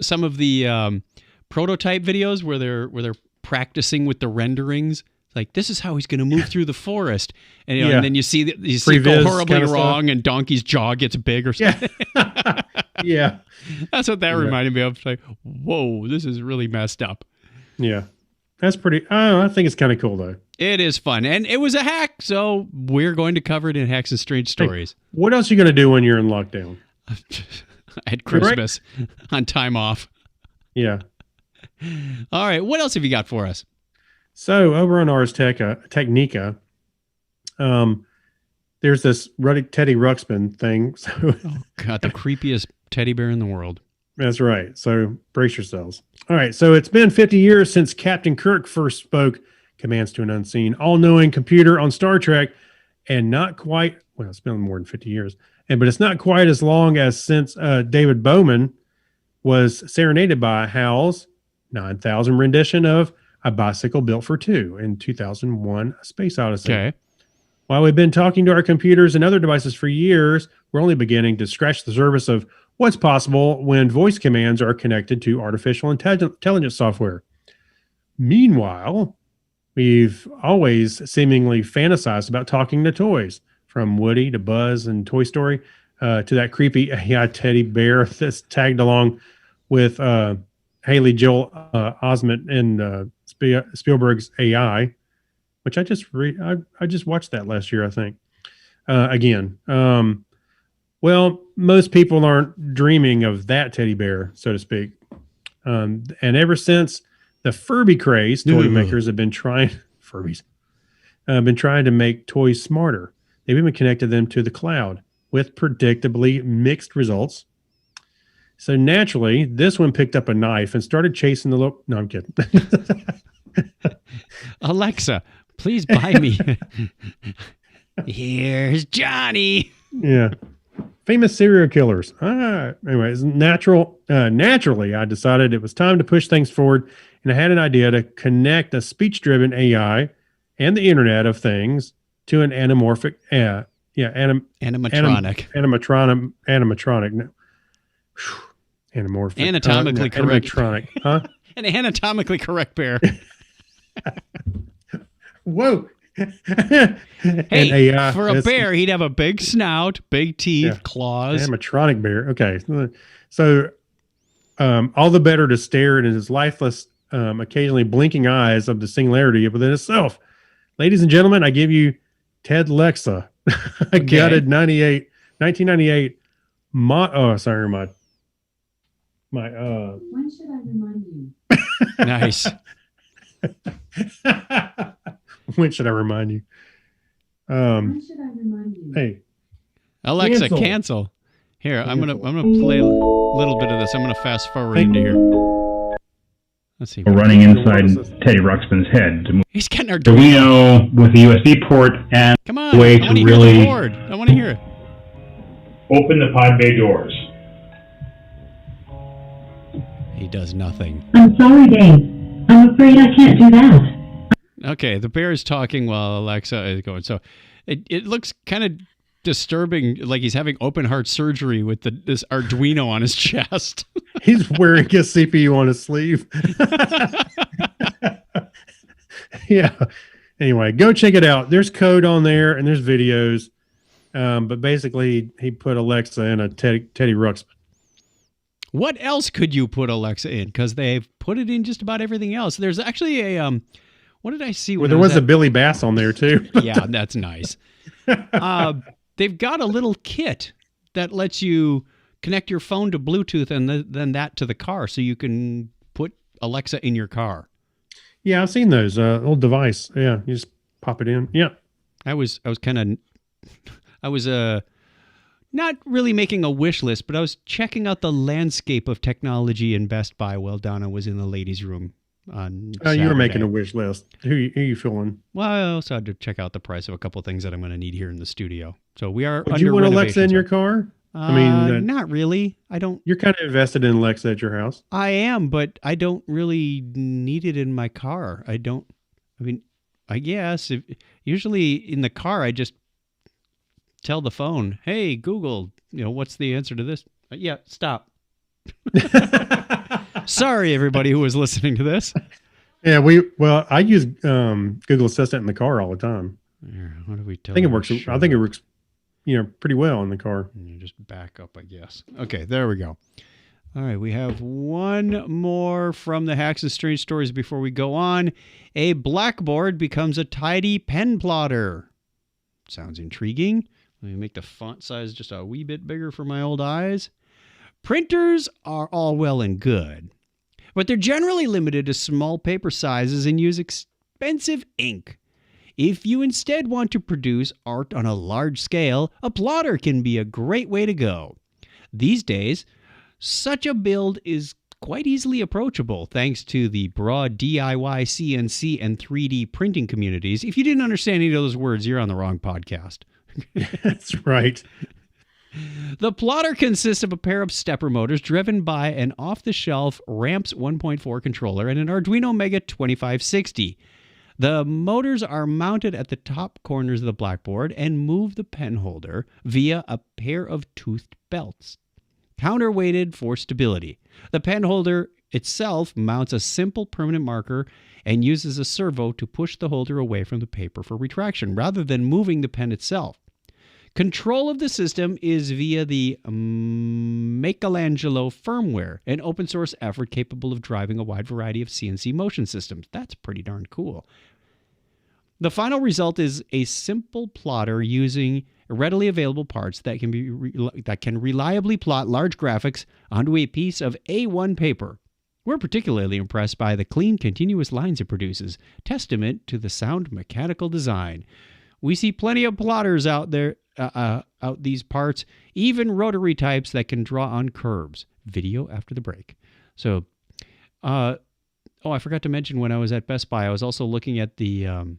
some of the prototype videos where they're practicing with the renderings. Like, this is how he's going to move through the forest, and and then you see it go horribly wrong, and Donkey's jaw gets big or something. Yeah, yeah. That's what that reminded me of. It's like, whoa, this is really messed up. Yeah, that's pretty. I think it's kind of cool though. It is fun, and it was a hack, so we're going to cover it in Hacks and Strange Stories. Hey, what else are you going to do when you're in lockdown? At Christmas, on time off. Yeah. All right, what else have you got for us? So over on Ars Technica, there's this Teddy Ruxpin thing. So, oh God, the creepiest teddy bear in the world. That's right. So brace yourselves. All right. So it's been 50 years since Captain Kirk first spoke commands to an unseen, all-knowing computer on Star Trek, and not quite. Well, it's been more than 50 years, but it's not quite as long as since David Bowman was serenaded by Hal's 9,000 rendition of A Bicycle Built for Two in 2001: A Space Odyssey. Okay. While we've been talking to our computers and other devices for years, we're only beginning to scratch the surface of what's possible when voice commands are connected to artificial intelligence software. Meanwhile, we've always seemingly fantasized about talking to toys, from Woody to Buzz and Toy Story, to that creepy AI teddy bear that's tagged along with Haley Joel Osment in Spielberg's AI, which I just watched that last year, I think. Again, well, most people aren't dreaming of that teddy bear, so to speak. And ever since the Furby craze, toy makers have been trying to make toys smarter. They've even connected them to the cloud with predictably mixed results. So naturally, this one picked up a knife and started chasing the little. No, I'm kidding. Alexa, Please buy me. Here's Johnny. Yeah. Famous serial killers. Anyways, naturally, I decided it was time to push things forward, and I had an idea to connect a speech-driven AI and the Internet of Things to an animorphic, Animatronic. Animatronic. No. Anamorphic. Anatomically correct. Animatronic. Huh? An anatomically correct bear. Whoa. Hey, for a bear, he'd have a big snout, big teeth, claws. Animatronic bear. Okay. So all the better to stare at his lifeless, occasionally blinking eyes of the singularity within itself. Ladies and gentlemen, I give you Ted Lexa. I gutted 1998. When should I remind you? Nice. When should I remind you? Hey, Alexa, cancel. Here, I'm gonna play a little bit of this. I'm gonna fast forward into here. Let's see. We're running inside Teddy Ruxpin's head to move He's getting our Arduino with the USB port and Come on, way I to want to hear really the board. I want to hear it. open the pod bay doors. He does nothing. I'm sorry, Dave. I'm afraid I can't do that. Okay, the bear is talking while Alexa is going. So it looks kind of disturbing, like he's having open heart surgery with this Arduino on his chest. he's wearing a CPU on his sleeve. Yeah. Anyway, go check it out. There's code on there and there's videos. But basically, he put Alexa in a Teddy Ruxpin. What else could you put Alexa in? Because they've put it in just about everything else. There's actually a what did I see? Well, there was a Billy Bass on there too. Yeah, that's nice. They've got a little kit that lets you connect your phone to Bluetooth and then that to the car, so you can put Alexa in your car. Yeah, I've seen those little device. Yeah, you just pop it in. Yeah, I was not really making a wish list, but I was checking out the landscape of technology in Best Buy while Donna was in the ladies' room on Saturday. You were making a wish list. Who you feeling? Well, I also had to check out the price of a couple of things that I'm going to need here in the studio. So we are. Would you want Alexa in your car? I mean, not really. I don't. You're kind of invested in Alexa at your house. I am, but I don't really need it in my car. I mean, I guess usually in the car, I just tell the phone, "Hey, Google, what's the answer to this?" Yeah, stop. Sorry, everybody who was listening to this. Yeah, I use Google Assistant in the car all the time. What do we tell? I think it works. I think it works, pretty well in the car. You just back up, I guess. Okay, there we go. All right, we have one more from the Hacks and Strange Stories before we go on. A blackboard becomes a tidy pen plotter. Sounds intriguing. Let me make the font size just a wee bit bigger for my old eyes. Printers are all well and good, but they're generally limited to small paper sizes and use expensive ink. If you instead want to produce art on a large scale, a plotter can be a great way to go. These days, such a build is quite easily approachable thanks to the broad DIY, CNC, and 3D printing communities. If you didn't understand any of those words, you're on the wrong podcast. That's right. The plotter consists of a pair of stepper motors driven by an off-the-shelf Ramps 1.4 controller and an Arduino Mega 2560. The motors are mounted at the top corners of the blackboard and move the pen holder via a pair of toothed belts, counterweighted for stability. The pen holder itself mounts a simple permanent marker and uses a servo to push the holder away from the paper for retraction, rather than moving the pen itself. Control of the system is via the Michelangelo firmware, an open source effort capable of driving a wide variety of CNC motion systems. That's pretty darn cool. The final result is a simple plotter using readily available parts that can reliably plot large graphics onto a piece of A1 paper. We're particularly impressed by the clean, continuous lines it produces, testament to the sound mechanical design. We see plenty of plotters out there, out these parts, even rotary types that can draw on curves. Video after the break. So, I forgot to mention when I was at Best Buy, I was also looking at the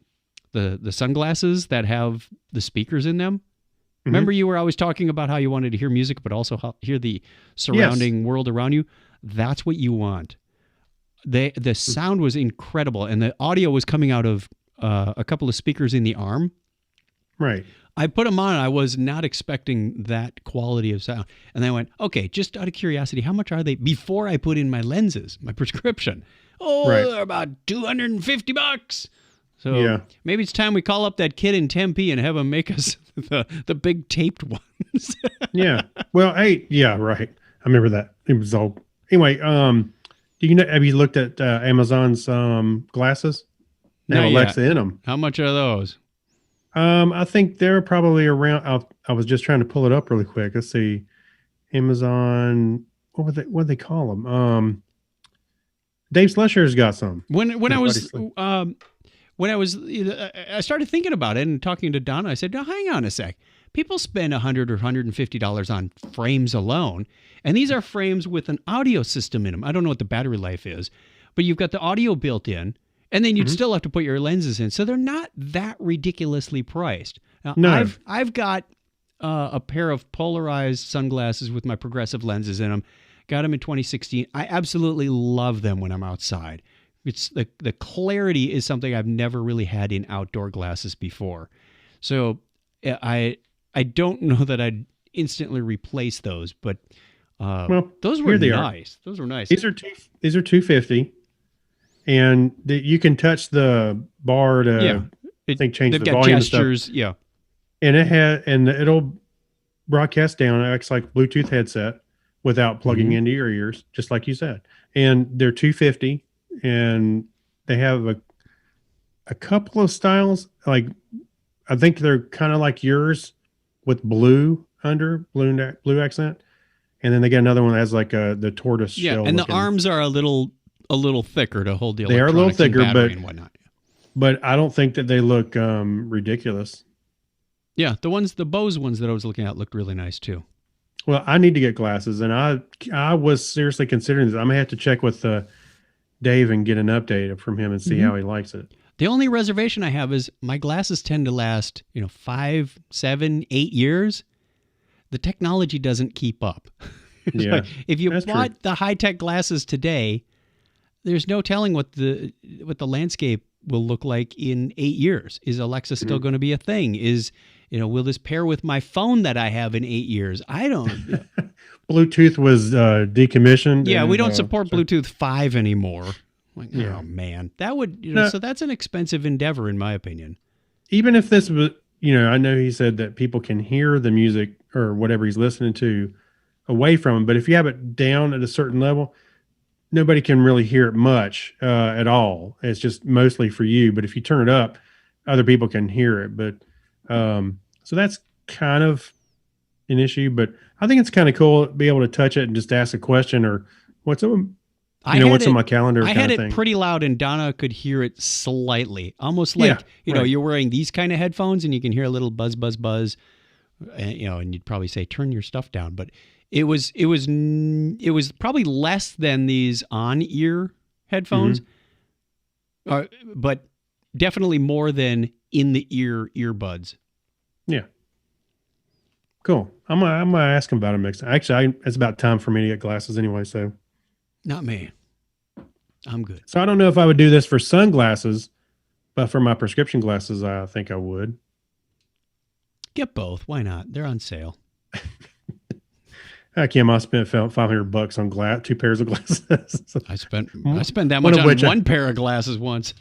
the sunglasses that have the speakers in them. Remember, you were always talking about how you wanted to hear music, but also hear the surrounding world around you. That's what you want. The sound was incredible, and the audio was coming out of a couple of speakers in the arm. Right. I put them on, and I was not expecting that quality of sound. And then I went, okay, just out of curiosity, how much are they before I put in my lenses, my prescription? Oh, they're about $250. So maybe it's time we call up that kid in Tempe and have him make us the big taped ones. Yeah. Well, hey, yeah, right. I remember that. It was all anyway. Do you know? Have you looked at Amazon's glasses? They have Alexa in them. How much are those? I think they're probably around. I was just trying to pull it up really quick. Let's see. Amazon. What do they call them? Dave Slusher's got some. I started thinking about it and talking to Donna. I said, "Now, hang on a sec. People spend $100 or $150 on frames alone, and these are frames with an audio system in them. I don't know what the battery life is, but you've got the audio built in, and then you'd still have to put your lenses in. So they're not that ridiculously priced. Now, no. I've got a pair of polarized sunglasses with my progressive lenses in them. Got them in 2016. I absolutely love them when I'm outside. It's the clarity is something I've never really had in outdoor glasses before. So I don't know that I'd instantly replace those, but those were nice. Those were nice. These are $250, and you can touch the bar to change the volume gestures, and stuff. And it'll broadcast down. It acts like Bluetooth headset without plugging into your ears, just like you said. And they're $250. And they have a couple of styles. Like, I think they're kind of like yours with blue accent. And then they got another one that has like the tortoise shell. And the arms are a little thicker to hold the They are a little thicker, and whatnot. But I don't think that they look ridiculous. Yeah, the Bose ones that I was looking at looked really nice too. Well, I need to get glasses, and I was seriously considering this. I'm gonna have to check with Dave and get an update from him and see how he likes it. The only reservation I have is my glasses tend to last, 5, 7, 8 years. The technology doesn't keep up. Like, if you bought the high-tech glasses today, there's no telling what the landscape will look like in 8 years. Is Alexa still going to be a thing? Will this pair with my phone that I have in 8 years? I don't. Bluetooth was decommissioned. Yeah, we don't support Bluetooth 5 anymore. Like, oh man, that would so that's an expensive endeavor in my opinion. Even if this was, I know he said that people can hear the music or whatever he's listening to away from him, but if you have it down at a certain level, nobody can really hear it much at all. It's just mostly for you. But if you turn it up, other people can hear it. But so that's kind of an issue, but I think it's kind of cool to be able to touch it and just ask a question or what's on my calendar. I had it pretty loud and Donna could hear it slightly, almost like, you're wearing these kind of headphones and you can hear a little buzz, buzz, buzz, and you'd probably say, turn your stuff down. But it was probably less than these on-ear headphones, but definitely more than in the earbuds. Yeah. Cool. I'm gonna ask him about it next time. Actually, it's about time for me to get glasses anyway. So, not me. I'm good. So I don't know if I would do this for sunglasses, but for my prescription glasses, I think I would. Get both. Why not? They're on sale. Kim, I spent $500 on 2 pairs of glasses. I spent that much on one pair of glasses once.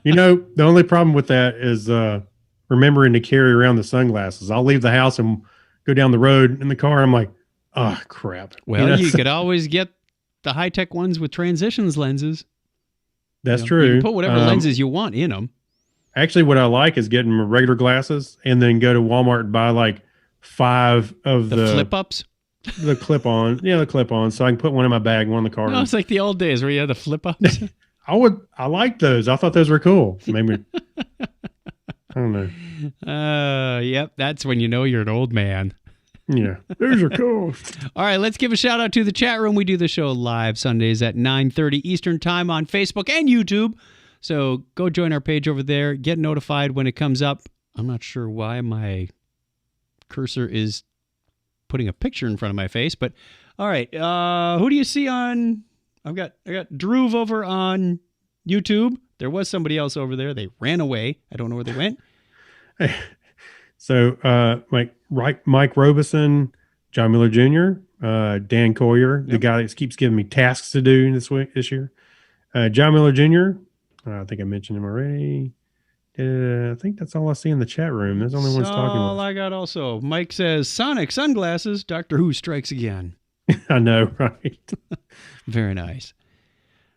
The only problem with that is remembering to carry around the sunglasses. I'll leave the house and go down the road in the car. I'm like, oh crap. Well, you could always get the high-tech ones with transitions lenses. That's true. You can put whatever lenses you want in them. Actually, what I like is getting regular glasses and then go to Walmart and buy like 5 of the flip-ups. The clip-on. Yeah, the clip-on. So I can put one in my bag, one in the car. No, it's like the old days where you had the flip-ups. I like those. I thought those were cool. Maybe. I don't know. Yep. That's when you know you're an old man. Yeah. Those are cool. All right. Let's give a shout out to the chat room. We do the show live Sundays at 9:30 Eastern time on Facebook and YouTube. So go join our page over there. Get notified when it comes up. I'm not sure why my cursor is putting a picture in front of my face, but all right. Who do you see on? I got Dhruv over on YouTube. There was somebody else over there. They ran away. I don't know where they went. So Mike Robeson, John Miller Jr., Dan Coyer, the guy that keeps giving me tasks to do this year. John Miller Jr., I think I mentioned him already. I think that's all I see in the chat room. There's only one's talking. All I got also. Mike says, Sonic sunglasses, Doctor Who strikes again. I know, right? Very nice.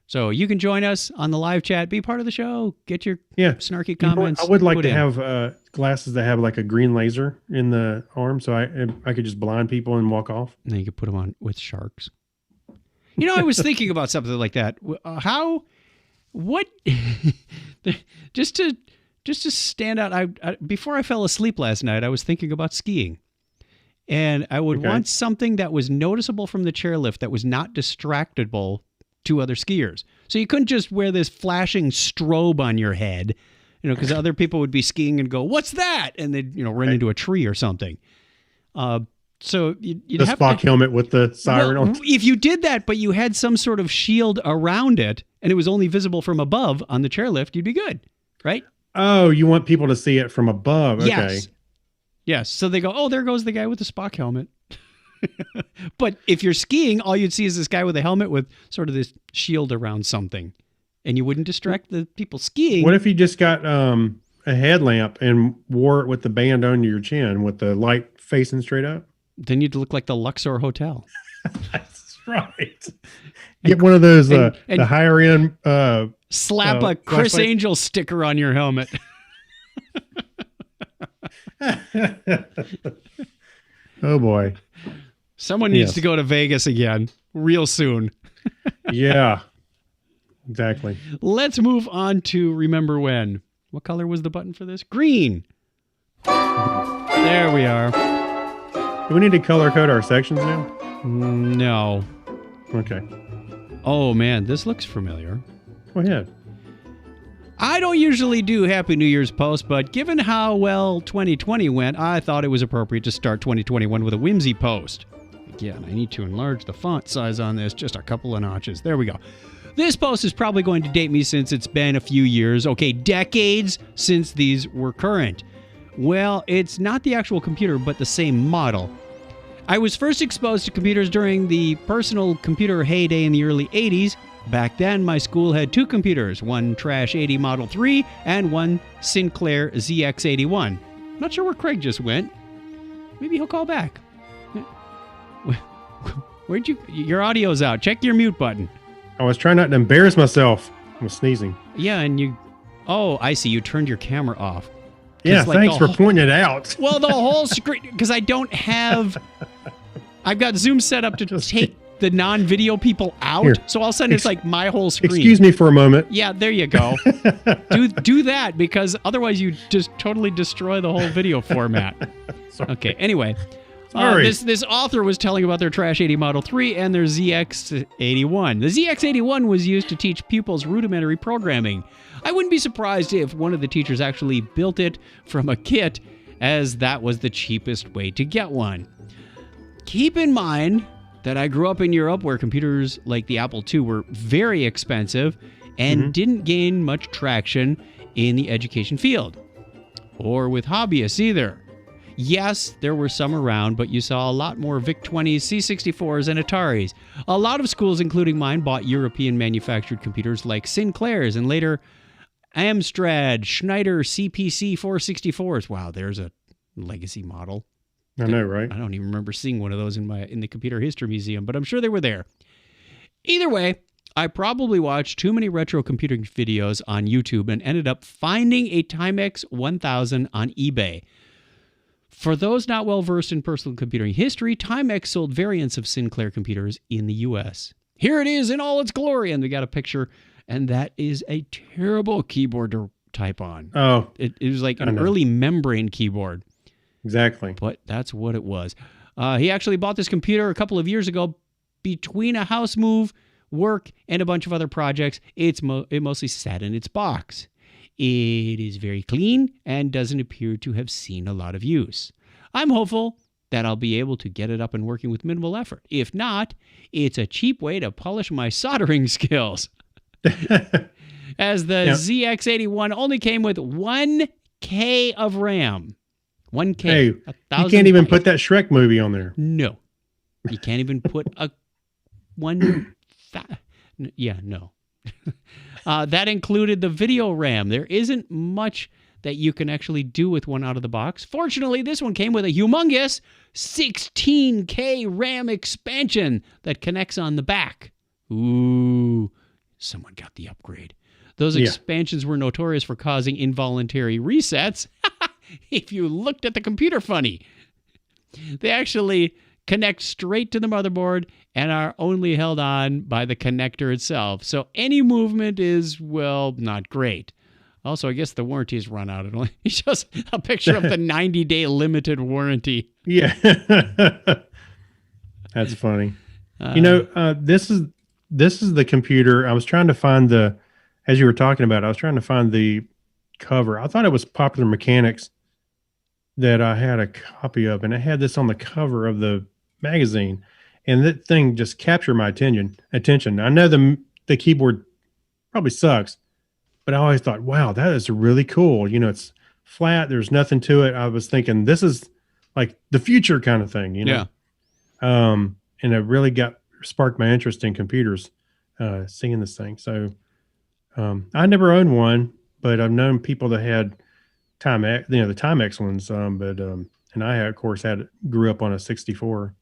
So you can join us on the live chat. Be part of the show. Get your snarky comments. I would like to have glasses that have like a green laser in the arm, so I could just blind people and walk off. And then you could put them on with sharks. You know, I was thinking about something like that. Just to stand out. I before I fell asleep last night, I was thinking about skiing. And I would want something that was noticeable from the chairlift that was not distractible to other skiers. So you couldn't just wear this flashing strobe on your head, because other people would be skiing and go, "What's that?" And they'd run into a tree or something. So you'd the have Spock helmet with the siren on. If you did that, but you had some sort of shield around it, and it was only visible from above on the chairlift, you'd be good, right? Oh, you want people to see it from above? Okay. Yes. So they go, "Oh, there goes the guy with the Spock helmet." But if you're skiing, all you'd see is this guy with a helmet with sort of this shield around something, and you wouldn't distract the people skiing. What if you just got a headlamp and wore it with the band under your chin with the light facing straight up? Then you'd look like the Luxor Hotel. That's right. Get one of those the higher end. Slap a Chris Angel sticker on your helmet. Oh boy. Someone needs to go to Vegas again real soon. Yeah, exactly. Let's move on to Remember When. What color was the button for this? Green. There we are. Do we need to color code our sections now? No. Okay. Oh man, this looks familiar. Go ahead. I don't usually do Happy New Year's posts, but given how well 2020 went, I thought it was appropriate to start 2021 with a whimsy post. Again, I need to enlarge the font size on this just a couple of notches. There we go. This post is probably going to date me since it's been a few years, decades since these were current. Well, it's not the actual computer, but the same model. I was first exposed to computers during the personal computer heyday in the early 80s. Back then, my school had two computers, one Trash 80 Model 3 and one Sinclair ZX81. Not sure where Craig just went. Maybe he'll call back. Where'd your audio's out. Check your mute button. I was trying not to embarrass myself. I was sneezing. Yeah, and I see. You turned your camera off. Yeah, thanks for pointing it out. Well, the whole screen, because I don't have, I've got Zoom set up to take the non-video people out. Here. So all of a sudden it's like my whole screen. Excuse me for a moment. Yeah, there you go. do that, because otherwise you just totally destroy the whole video format. Okay, anyway. This author was telling about their Trash 80 Model 3 and their ZX81. The ZX81 was used to teach pupils rudimentary programming. I wouldn't be surprised if one of the teachers actually built it from a kit, as that was the cheapest way to get one. Keep in mind that I grew up in Europe, where computers like the Apple II were very expensive and didn't gain much traction in the education field, or with hobbyists either. Yes, there were some around, but you saw a lot more VIC-20s, C64s, and Ataris. A lot of schools, including mine, bought European-manufactured computers like Sinclair's and later Amstrad, Schneider CPC 464s. Wow, there's a legacy model. I know, right? I don't even remember seeing one of those in the Computer History Museum, but I'm sure they were there. Either way, I probably watched too many retro computing videos on YouTube and ended up finding a Timex 1000 on eBay. For those not well versed in personal computing history, Timex sold variants of Sinclair computers in the U.S. Here it is in all its glory, and we got a picture, and that is a terrible keyboard to type on. Oh, it was like an early membrane keyboard. Exactly. But that's what it was. He actually bought this computer a couple of years ago between a house move work and a bunch of other projects, it mostly sat in its box. It is very clean and doesn't appear to have seen a lot of use. I'm hopeful that I'll be able to get it up and working with minimal effort. If not, it's a cheap way to polish my soldering skills. As the ZX81 only came with 1K of RAM. 1K. Hey, you can't even put that Shrek movie on there. No. You can't even put a one. No. That included the video RAM. There isn't much that you can actually do with one out of the box. Fortunately, this one came with a humongous 16K RAM expansion that connects on the back. Ooh, someone got the upgrade. Those expansions were notorious for causing involuntary resets. If you looked at the computer funny. They actually connect straight to the motherboard and are only held on by the connector itself. So any movement is, well, not great. Also, I guess the warranty's run out. It shows a picture of the 90-day limited warranty. Yeah. That's funny. This is the computer. I was trying to find as you were talking about, I was trying to find the cover. I thought it was Popular Mechanics that I had a copy of, and it had this on the cover of the magazine, and that thing just captured my attention. I know the keyboard probably sucks, but I always thought, wow, that is really cool. It's flat. There's nothing to it. I was thinking this is like the future kind of thing, Yeah. And it really sparked my interest in computers, seeing this thing. So I never owned one, but I've known people that had the Timex ones. And I, of course, grew up on a 64.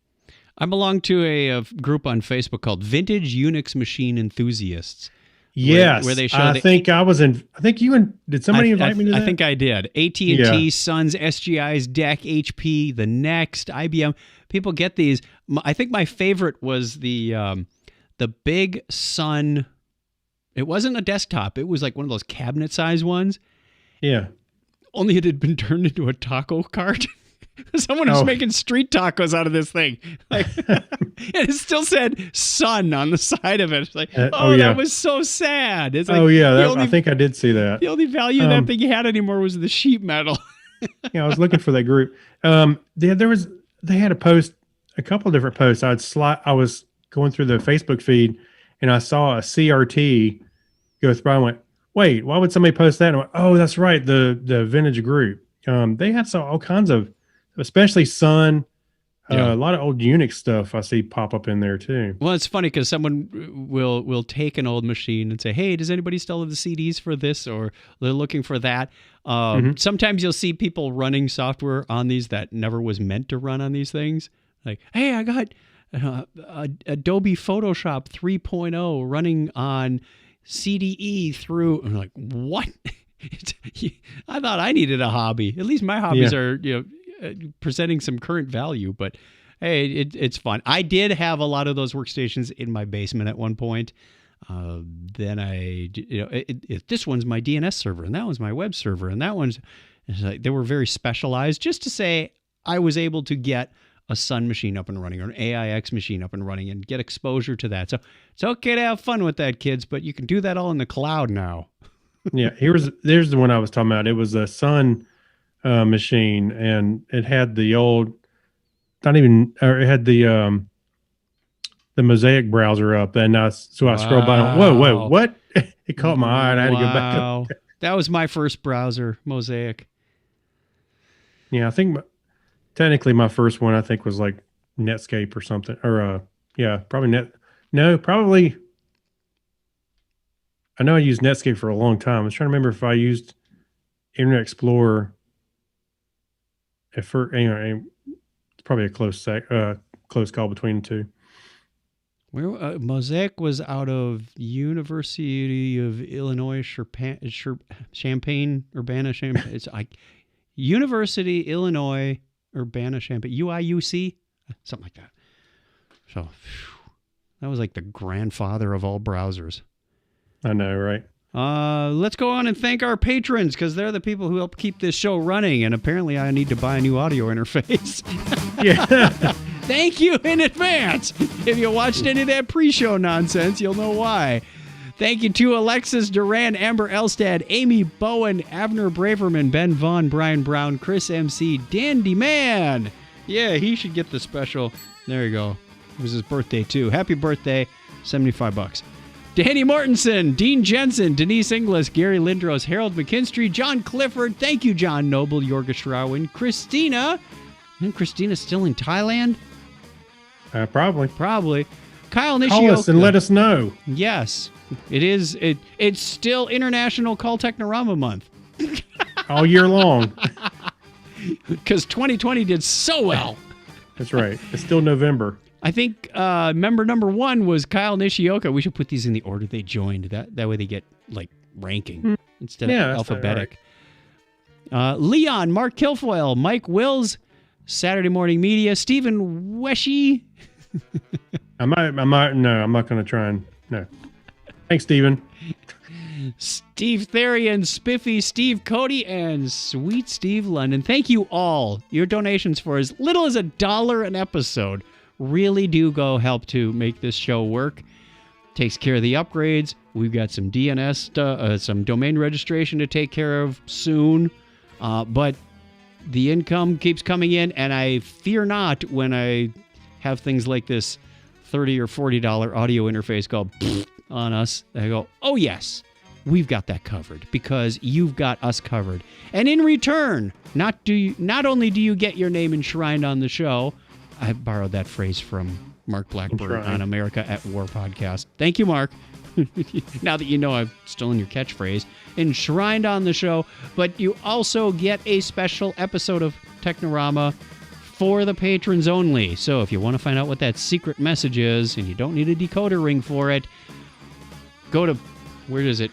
I belong to a group on Facebook called Vintage Unix Machine Enthusiasts. Yes, where they show. I think did somebody invite me to that? I think I did. AT&T, Suns, SGI's, DEC, HP, the Next, IBM. People get these. I think my favorite was the Big Sun. It wasn't a desktop. It was like one of those cabinet-sized ones. Yeah. Only it had been turned into a taco cart. Someone was making street tacos out of this thing. Like, and it still said "Sun" on the side of it. It's like, that was so sad. It's like, I think I did see that. The only value that thing had anymore was the sheet metal. I was looking for that group. They had a couple of different posts. I was going through the Facebook feed, and I saw a CRT go through. I went, wait, why would somebody post that? And I went, oh, that's right, the vintage group. They had all kinds of, especially Sun, a lot of old Unix stuff I see pop up in there too. Well, it's funny because someone will take an old machine and say, hey, does anybody still have the CDs for this? Or they're looking for that. Sometimes you'll see people running software on these that never was meant to run on these things. Like, hey, I got Adobe Photoshop 3.0 running on CDE through. I'm like, what? I thought I needed a hobby. At least my hobbies are, presenting some current value, but hey, it's fun. I did have a lot of those workstations in my basement at one point. Then this one's my DNS server, and that one's my web server, and that one's, they were very specialized, just to say I was able to get a Sun machine up and running or an AIX machine up and running and get exposure to that. So it's okay to have fun with that, kids, but you can do that all in the cloud now. Yeah, there's the one I was talking about. It was a Sun machine, and it had the old, it had the Mosaic browser up, and so I scrolled by and whoa, what? It caught my eye, and I had to go back up. That was my first browser, Mosaic. Yeah, I think technically my first one, I think, was like Netscape or something, or probably I know I used Netscape for a long time. I was trying to remember if I used Internet Explorer. It's probably a close call between the two. Where Mosaic was out of University of Illinois, Champaign, Urbana-Champaign. It's University Illinois Urbana-Champaign, UIUC, something like that. So that was like the grandfather of all browsers. I know, right? Let's go on and thank our patrons, because they're the people who help keep this show running. And apparently I need to buy a new audio interface. Yeah. Thank you in advance. If you watched any of that pre-show nonsense, you'll know why. Thank you to Alexis Duran, Amber Elstad, Amy Bowen, Avner Braverman, Ben Vaughn, Brian Brown, Chris MC, Dandy Man. Yeah, he should get the special. There you go. It was his birthday, too. Happy birthday. $75. Danny Mortensen, Dean Jensen, Denise Inglis, Gary Lindros, Harold McKinstry, John Clifford. Thank you, John Noble, Jorga Schrauen, Christina. Isn't Christina still in Thailand? Probably. Probably. Kyle Nishioka. Call us and let us know. Yes. It is. It's still International Call Technorama Month. All year long. Because 2020 did so well. That's right. It's still November. I think member number 1 was Kyle Nishioka. We should put these in the order they joined. That way they get, like, ranking instead of alphabetic. Right. Leon, Mark Kilfoyle, Mike Wills, Saturday Morning Media, Stephen Weshy. I'm not going to try and... No. Thanks, Stephen. Steve Therian, Spiffy, Steve Cody, and Sweet Steve London. Thank you all. Your donations for as little as $1 an episode really do go help to make this show work. Takes care of the upgrades. We've got some DNS, some domain registration to take care of soon. But the income keeps coming in, and I fear not when I have things like this $30 or $40 audio interface go on us. I go, oh yes, we've got that covered because you've got us covered. And in return, not only do you get your name enshrined on the show, I borrowed that phrase from Mark Blackburn on America at War podcast. Thank you, Mark. Now that you know I've stolen your catchphrase, enshrined on the show, but you also get a special episode of Technorama for the patrons only. So if you want to find out what that secret message is, and you don't need a decoder ring for it, go to, where is it?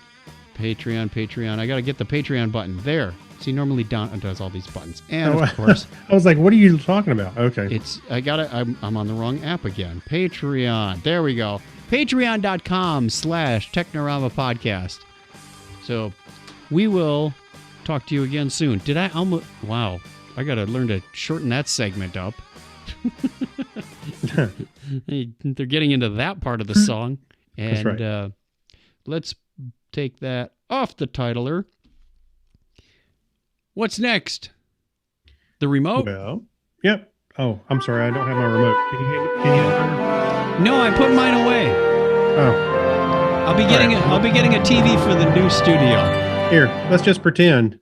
Patreon. I got to get the Patreon button. There. See, normally Don does all these buttons. And of course. I was like, what are you talking about? Okay. I'm on the wrong app again. Patreon. There we go. Patreon.com/Technorama Podcast. So we will talk to you again soon. Did I almost... Wow. I got to learn to shorten that segment up. They're getting into that part of the song. And that's right. Let's take that off the titler. What's next? The remote? Well, yep. Oh, I'm sorry. I don't have my remote. Can you hand it? No, I put mine away. Oh. I'll be getting a TV for the new studio. Here, let's just pretend.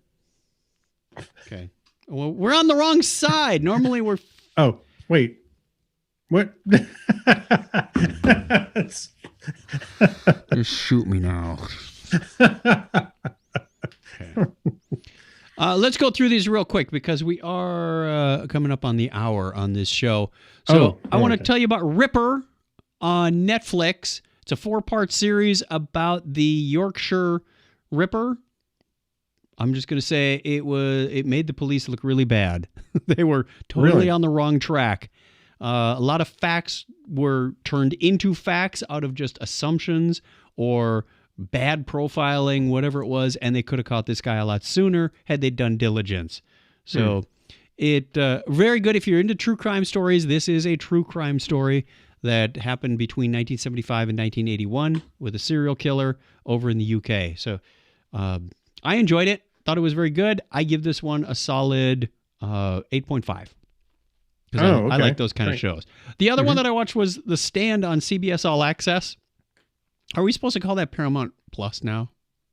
Okay. Well, we're on the wrong side. Normally we're... Oh, wait. What? Just shoot me now. Okay. Let's go through these real quick because we are coming up on the hour on this show. So I want to tell you about Ripper on Netflix. It's a 4-part series about the Yorkshire Ripper. I'm just going to say it made the police look really bad. They were totally on the wrong track. A lot of facts were turned into facts out of just assumptions or bad profiling, whatever it was, and they could have caught this guy a lot sooner had they done diligence. So it very good if you're into true crime stories. This is a true crime story that happened between 1975 and 1981 with a serial killer over in the UK. So I enjoyed it. Thought it was very good. I give this one a solid 8.5. Because I like those kind of shows. The other one that I watched was The Stand on CBS All Access. Are we supposed to call that Paramount Plus now?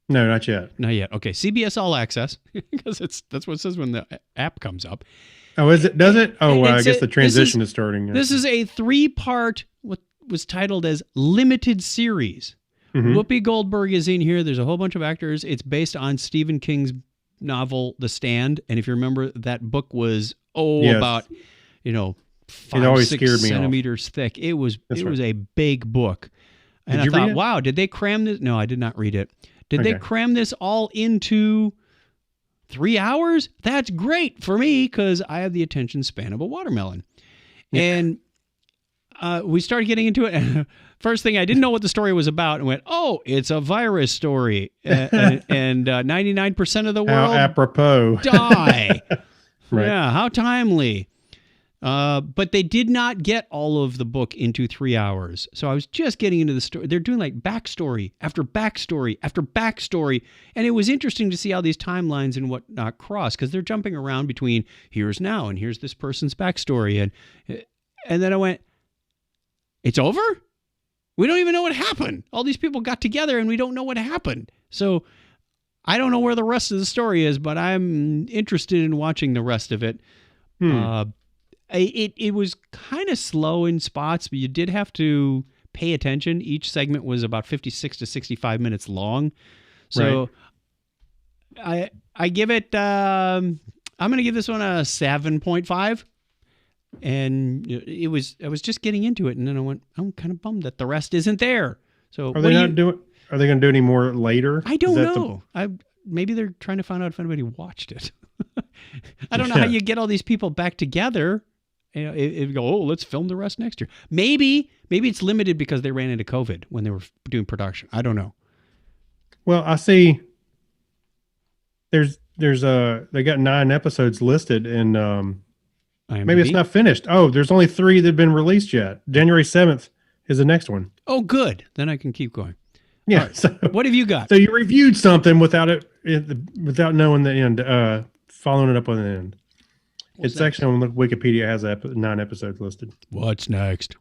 No, not yet. Not yet. Okay, CBS All Access, because that's what it says when the app comes up. Oh, is it? Does it? Oh, well, I guess the transition is starting. This is a 3-part, what was titled as Limited Series. Whoopi Goldberg is in here. There's a whole bunch of actors. It's based on Stephen King's novel, The Stand. And if you remember, that book was, about, 5-6 centimeters thick. It was a big book. And I thought, wow, did they cram this? No, I did not read it. Did they cram this all into 3 hours? That's great for me because I have the attention span of a watermelon. Yeah. And we started getting into it. And first thing, I didn't know what the story was about and went, oh, it's a virus story. And 99% of the world how apropos die. Right. Yeah, how timely. But they did not get all of the book into 3 hours. So I was just getting into the story. They're doing like backstory after backstory after backstory. And it was interesting to see how these timelines and whatnot cross, because they're jumping around between here's now and here's this person's backstory. And then I went, it's over? We don't even know what happened. All these people got together and we don't know what happened. So I don't know where the rest of the story is, but I'm interested in watching the rest of it. It was kind of slow in spots, but you did have to pay attention. Each segment was about 56 to 65 minutes long. So right. I give it, I'm going to give this one a 7.5. And I was just getting into it, and then I went, I'm kind of bummed that the rest isn't there. So are they going to do any more later? I don't know. Maybe they're trying to find out if anybody watched it. I don't know how you get all these people back together. If you go, oh, let's film the rest next year. Maybe it's limited because they ran into COVID when they were doing production. I don't know. Well, I see. There's they got 9 episodes listed, and maybe it's not finished. Oh, there's only 3 that have been released yet. January 7th is the next one. Oh, good. Then I can keep going. Yeah. Right. So, what have you got? So you reviewed something without knowing the end, following it up on the end. It's actually on Wikipedia. It has 9 episodes listed. What's next?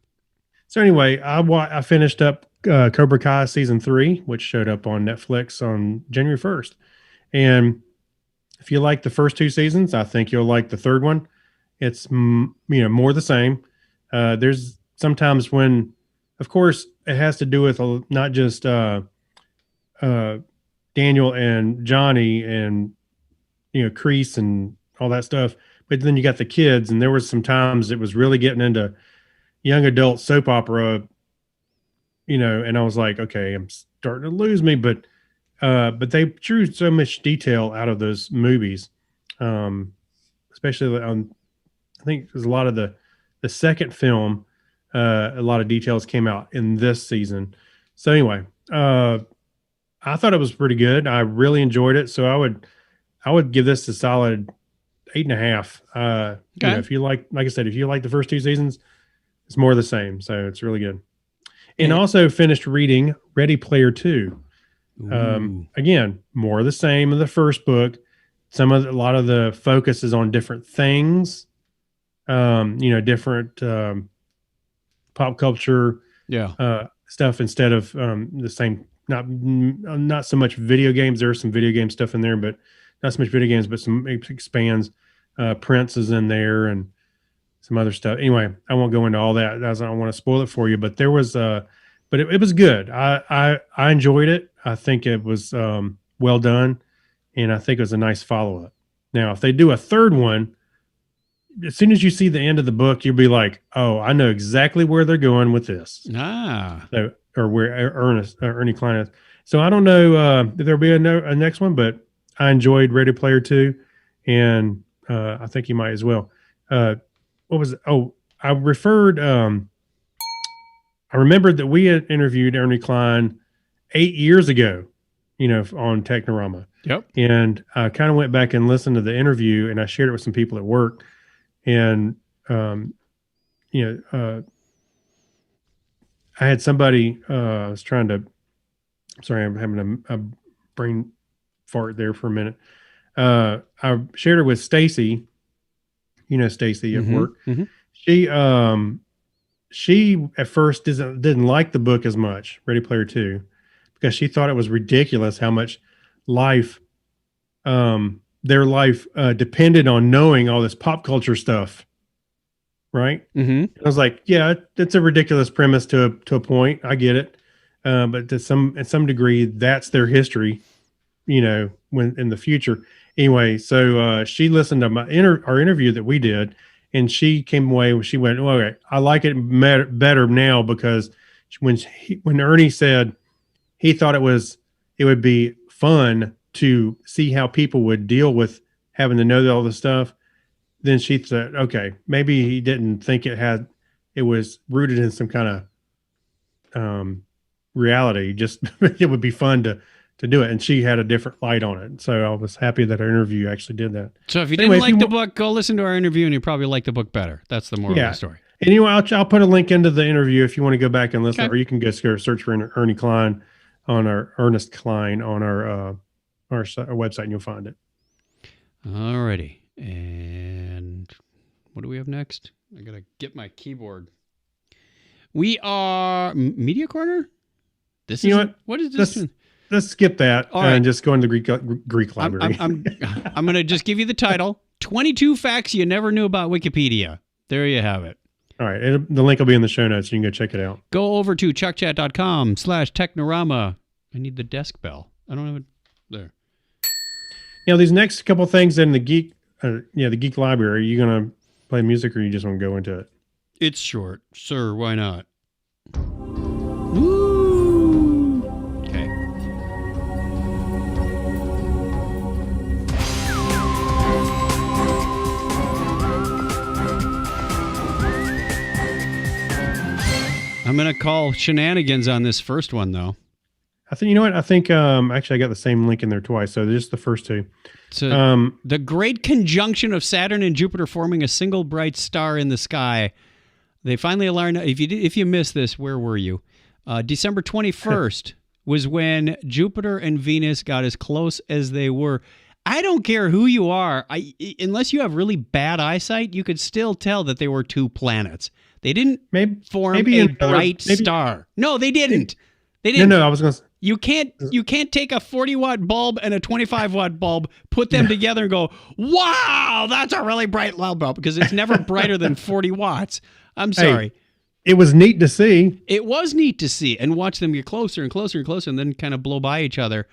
So anyway, I finished up Cobra Kai season 3, which showed up on Netflix on January 1st. And if you like the first 2 seasons, I think you'll like the third one. It's more the same. There's sometimes when, of course, it has to do with not just Daniel and Johnny and Kreese and all that stuff, but then you got the kids, and there was some times it was really getting into young adult soap opera, and I was like, okay, I'm starting to lose me, but they drew so much detail out of those movies, especially on. I think there's a lot of the second film. A lot of details came out in this season. So anyway, I thought it was pretty good. I really enjoyed it. So I would give this a solid 8.5. Okay. If you like I said, if you like the first 2 seasons, it's more of the same. So it's really good. And also finished reading Ready Player 2. Again, more of the same in the first book. A lot of the focus is on different things. Different pop culture stuff instead of the same. Not so much video games. There's some video game stuff in there, but not so much video games. But some expands. Prince is in there and some other stuff. Anyway, I won't go into all that. I don't want to spoil it for you. But there was, but it was good. I enjoyed it. I think it was well done, and I think it was a nice follow up. Now, if they do a third one, as soon as you see the end of the book, you'll be like, "Oh, I know exactly where they're going with this." So, or where Ernie Klein is. So I don't know if there'll be a next one, but I enjoyed Ready Player 2, and I think you might as well. What was it? Oh, I referred. I remembered that we had interviewed Ernie Klein 8 years ago, on Technorama. Yep. And I kind of went back and listened to the interview, and I shared it with some people at work. And, I had somebody, I was trying to, sorry, I'm having a brain fart there for a minute. I shared it with Stacy, Stacy at work. Mm-hmm. She at first didn't like the book as much, Ready Player 2, because she thought it was ridiculous how much their life depended on knowing all this pop culture stuff, right? Mm-hmm. I was like, yeah, it's a ridiculous premise to a point. I get it, but at some degree, that's their history, when in the future. Anyway, so she listened to our interview that we did, and she came away. She went, "Oh, okay, I like it better now because when Ernie said he thought it would be fun to see how people would deal with having to know all this stuff." Then she said, okay, maybe he didn't think it was rooted in some kind of reality. Just it would be fun to do it, and she had a different light on it. So I was happy that our interview actually did that. So if you Anyway, didn't if you like the wa- book, go listen to our interview, and you probably like the book better. That's the moral of Yeah. the story. And anyway, I'll put a link into the interview if you want to go back and listen, Okay. or you can go search for Ernest Klein on our website, and you'll find it. Alrighty. And what do we have next? I gotta get my keyboard. We are Media Corner. This is You know what is this? Let's skip that All right. and just go into the Greek library. I'm gonna just give you the title: 22 facts you never knew about Wikipedia. There you have it. All right, the link will be in the show notes. You can go check it out. Go over to chuckchat.com/Technorama. I need the desk bell. I don't have it there. These next couple things in the geek library. You gonna play music, or you just want to go into it? It's short, sir. Why not? Woo! Okay. I'm gonna call shenanigans on this first one, though. I think you know what I think. Actually, I got the same link in there twice, so just the first two. So the great conjunction of Saturn and Jupiter forming a single bright star in the sky. They finally learned. If you missed this, where were you? December 21st was when Jupiter and Venus got as close as they were. I don't care who you are. Unless you have really bad eyesight, you could still tell that they were two planets. They didn't form a bright star. No, they didn't. They didn't. No, I was going to. You can't take a 40-watt bulb and a 25-watt bulb, put them together and go, wow, that's a really bright light bulb, because it's never brighter than 40 watts. I'm sorry. Hey, it was neat to see. It was neat to see and watch them get closer and closer and closer and then kind of blow by each other.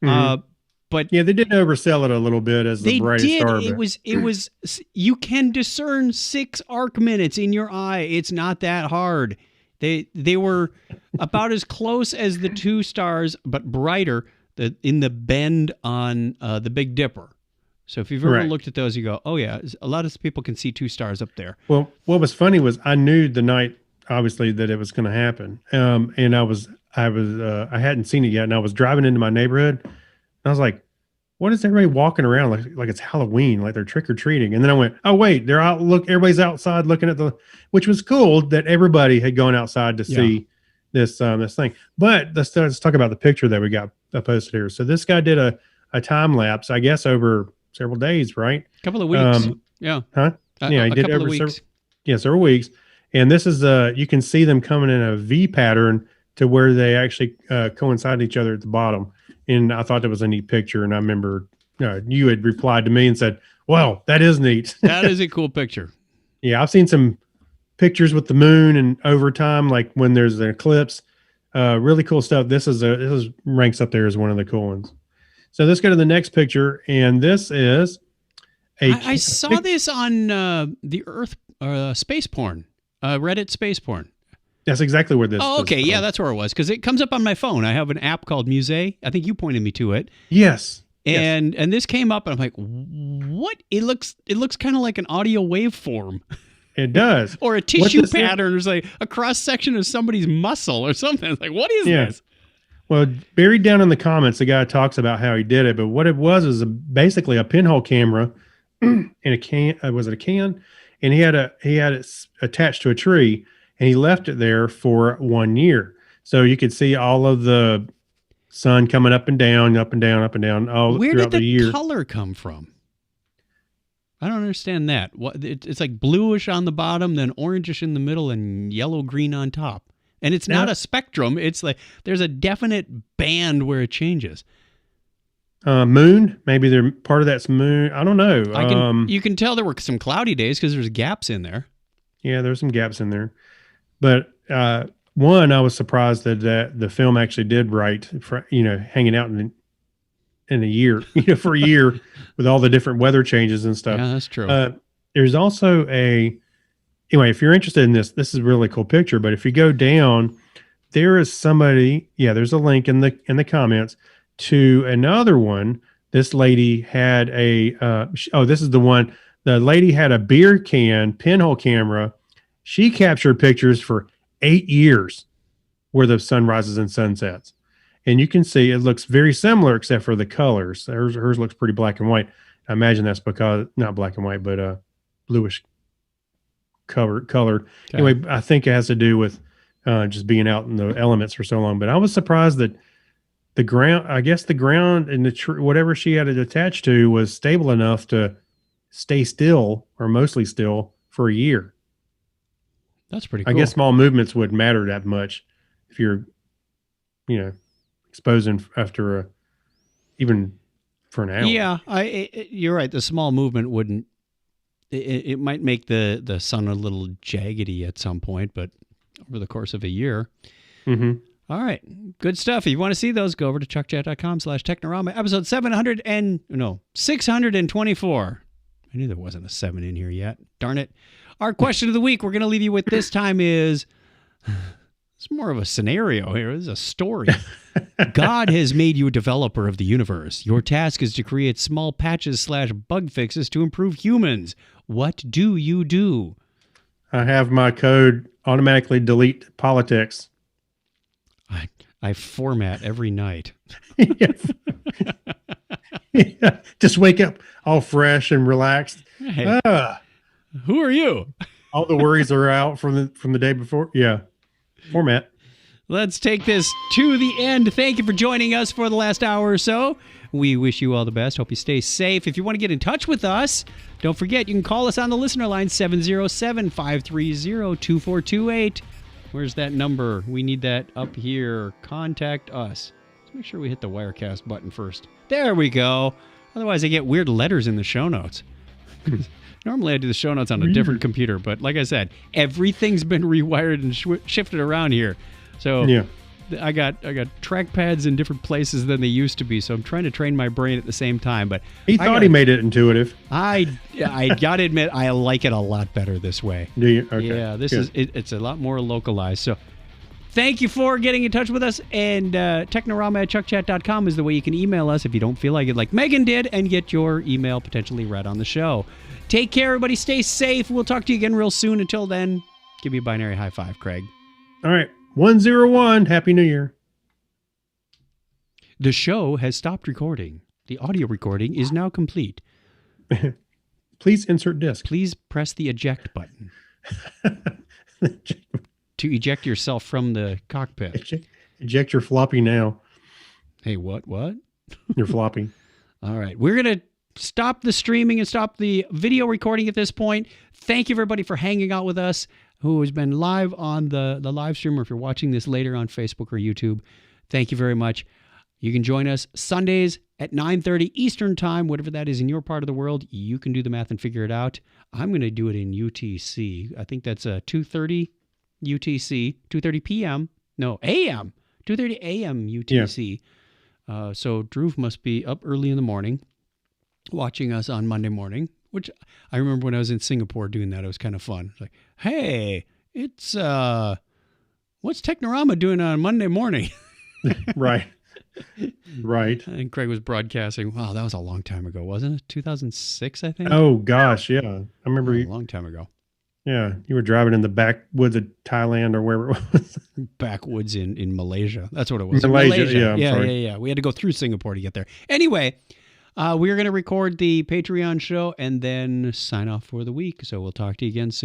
But yeah, they did oversell it a little bit as the brightest star. It was you can discern 6 arc minutes in your eye. It's not that hard. They were about as close as the two stars, but brighter in the bend on the Big Dipper. So if you've ever looked at those, you go, oh yeah, a lot of people can see 2 stars up there. Well, what was funny was I knew the night, obviously, that it was going to happen. And I hadn't seen it yet. And I was driving into my neighborhood and I was like, what is everybody walking around like it's Halloween, like they're trick or treating? And then I went, oh wait, they're out. Look, everybody's outside looking at which was cool that everybody had gone outside to see this thing. But let's talk about the picture that we got posted here. So this guy did a time lapse, I guess, over several days, right? A couple of weeks. Yeah. Huh? Yeah, he did over several weeks. And this is you can see them coming in a V pattern to where they actually coincide each other at the bottom. And I thought that was a neat picture. And I remember you had replied to me and said, well, that is neat. That is a cool picture. Yeah, I've seen some pictures with the moon and over time, like when there's an eclipse. Really cool stuff. This ranks up there as one of the cool ones. So let's go to the next picture. And this is I saw this on the Earth space porn, Reddit space porn. That's exactly where this Oh, okay. Yeah, that's where it was. Because it comes up on my phone. I have an app called Musée. I think you pointed me to it. Yes. And this came up, and I'm like, what? It looks kind of like an audio waveform. It does. Or a tissue pattern, or like a cross section of somebody's muscle or something. It's like, what is this? Well, buried down in the comments, the guy talks about how he did it, but what it was basically a pinhole camera in a can. Was it a can? And he had it attached to a tree, and he left it there for 1 year, so you could see all of the sun coming up and down, up and down, up and down, all throughout the year. Where did the color come from? I don't understand that. It's like bluish on the bottom, then orangish in the middle, and yellow-green on top. And it's not a spectrum. It's like there's a definite band where it changes. Moon, maybe part of that's moon. I don't know. You can tell there were some cloudy days because there's gaps in there. Yeah, there's some gaps in there. But I was surprised that the film actually did write, hanging out in a year, for a year with all the different weather changes and stuff. Yeah, that's true. There's also anyway, if you're interested in this is a really cool picture. But if you go down, there is somebody. Yeah, there's a link in the comments to another one. This lady had this is the one. The lady had a beer can pinhole camera. She captured pictures for 8 years where the sun rises and sunsets. and you can see it looks very similar except for the colors. Hers looks pretty black and white. I imagine that's because not black and white, but bluish colored. Okay. Anyway, I think it has to do with just being out in the elements for so long. But I was surprised that the ground and the whatever she had it attached to was stable enough to stay still or mostly still for a year. That's pretty cool. I guess small movements wouldn't matter that much if you're, exposing after even for an hour. Yeah, you're right. The small movement wouldn't. It might make the sun a little jaggedy at some point, but over the course of a year. Mm-hmm. All right. Good stuff. If you want to see those, go over to chuckchat.com/Technorama. Episode 624. I knew there wasn't a 7 in here yet. Darn it. Our question of the week we're going to leave you with this time is, it's more of a scenario here. This is a story. God has made you a developer of the universe. Your task is to create small patches/bug fixes to improve humans. What do you do? I have my code automatically delete politics. I format every night. Yeah. Just wake up all fresh and relaxed. Hey, who are you? All the worries are out from the day before. Yeah. Format. Let's take this to the end. Thank you for joining us for the last hour or so. We wish you all the best. Hope you stay safe. If you want to get in touch with us, don't forget, you can call us on the listener line, 707-530-2428. Where's that number? We need that up here. Contact us. Let's make sure we hit the Wirecast button first. There we go. Otherwise, I get weird letters in the show notes. Normally, I do the show notes on a different computer, but like I said, everything's been rewired and shifted around here. So Yeah. I got trackpads in different places than they used to be, so I'm trying to train my brain at the same time. But He thought he made it intuitive. I got to admit, I like it a lot better this way. Do you? Okay. Yeah, this Good. it's a lot more localized. So thank you for getting in touch with us. And technorama@chuckchat.com is the way you can email us if you don't feel like it, like Megan did, and get your email potentially read on the show. Take care, everybody. Stay safe. We'll talk to you again real soon. Until then, give me a binary high five, Craig. All right. 101. Happy New Year. The show has stopped recording. The audio recording is now complete. Please insert disc. Please press the eject button to eject yourself from the cockpit. Eject your floppy now. Hey, what? Your floppy. All right. We're going to stop the streaming and stop the video recording at this point. Thank you, everybody, for hanging out with us, who has been live on the live stream, or if you're watching this later on Facebook or YouTube. Thank you very much. You can join us Sundays at 9:30 Eastern Time, whatever that is in your part of the world. You can do the math and figure it out. I'm going to do it in UTC. I think that's 2:30 UTC, 2:30 p.m. No, a.m. 2:30 a.m. UTC. Yeah. So Drew must be up early in the morning watching us on Monday morning, which I remember when I was in Singapore doing that. It was kind of fun. It's like, hey, it's what's Technorama doing on Monday morning? Right. Right. And Craig was broadcasting. Wow, that was a long time ago, wasn't it? 2006, I think. Oh gosh, yeah. I remember a you. long time ago. Yeah, you were driving in the backwoods of Thailand or wherever it was. Backwoods in Malaysia. That's what it was. Malaysia. Yeah, I'm yeah, sorry. yeah. We had to go through Singapore to get there. Anyway, we're going to record the Patreon show and then sign off for the week. So we'll talk to you again soon.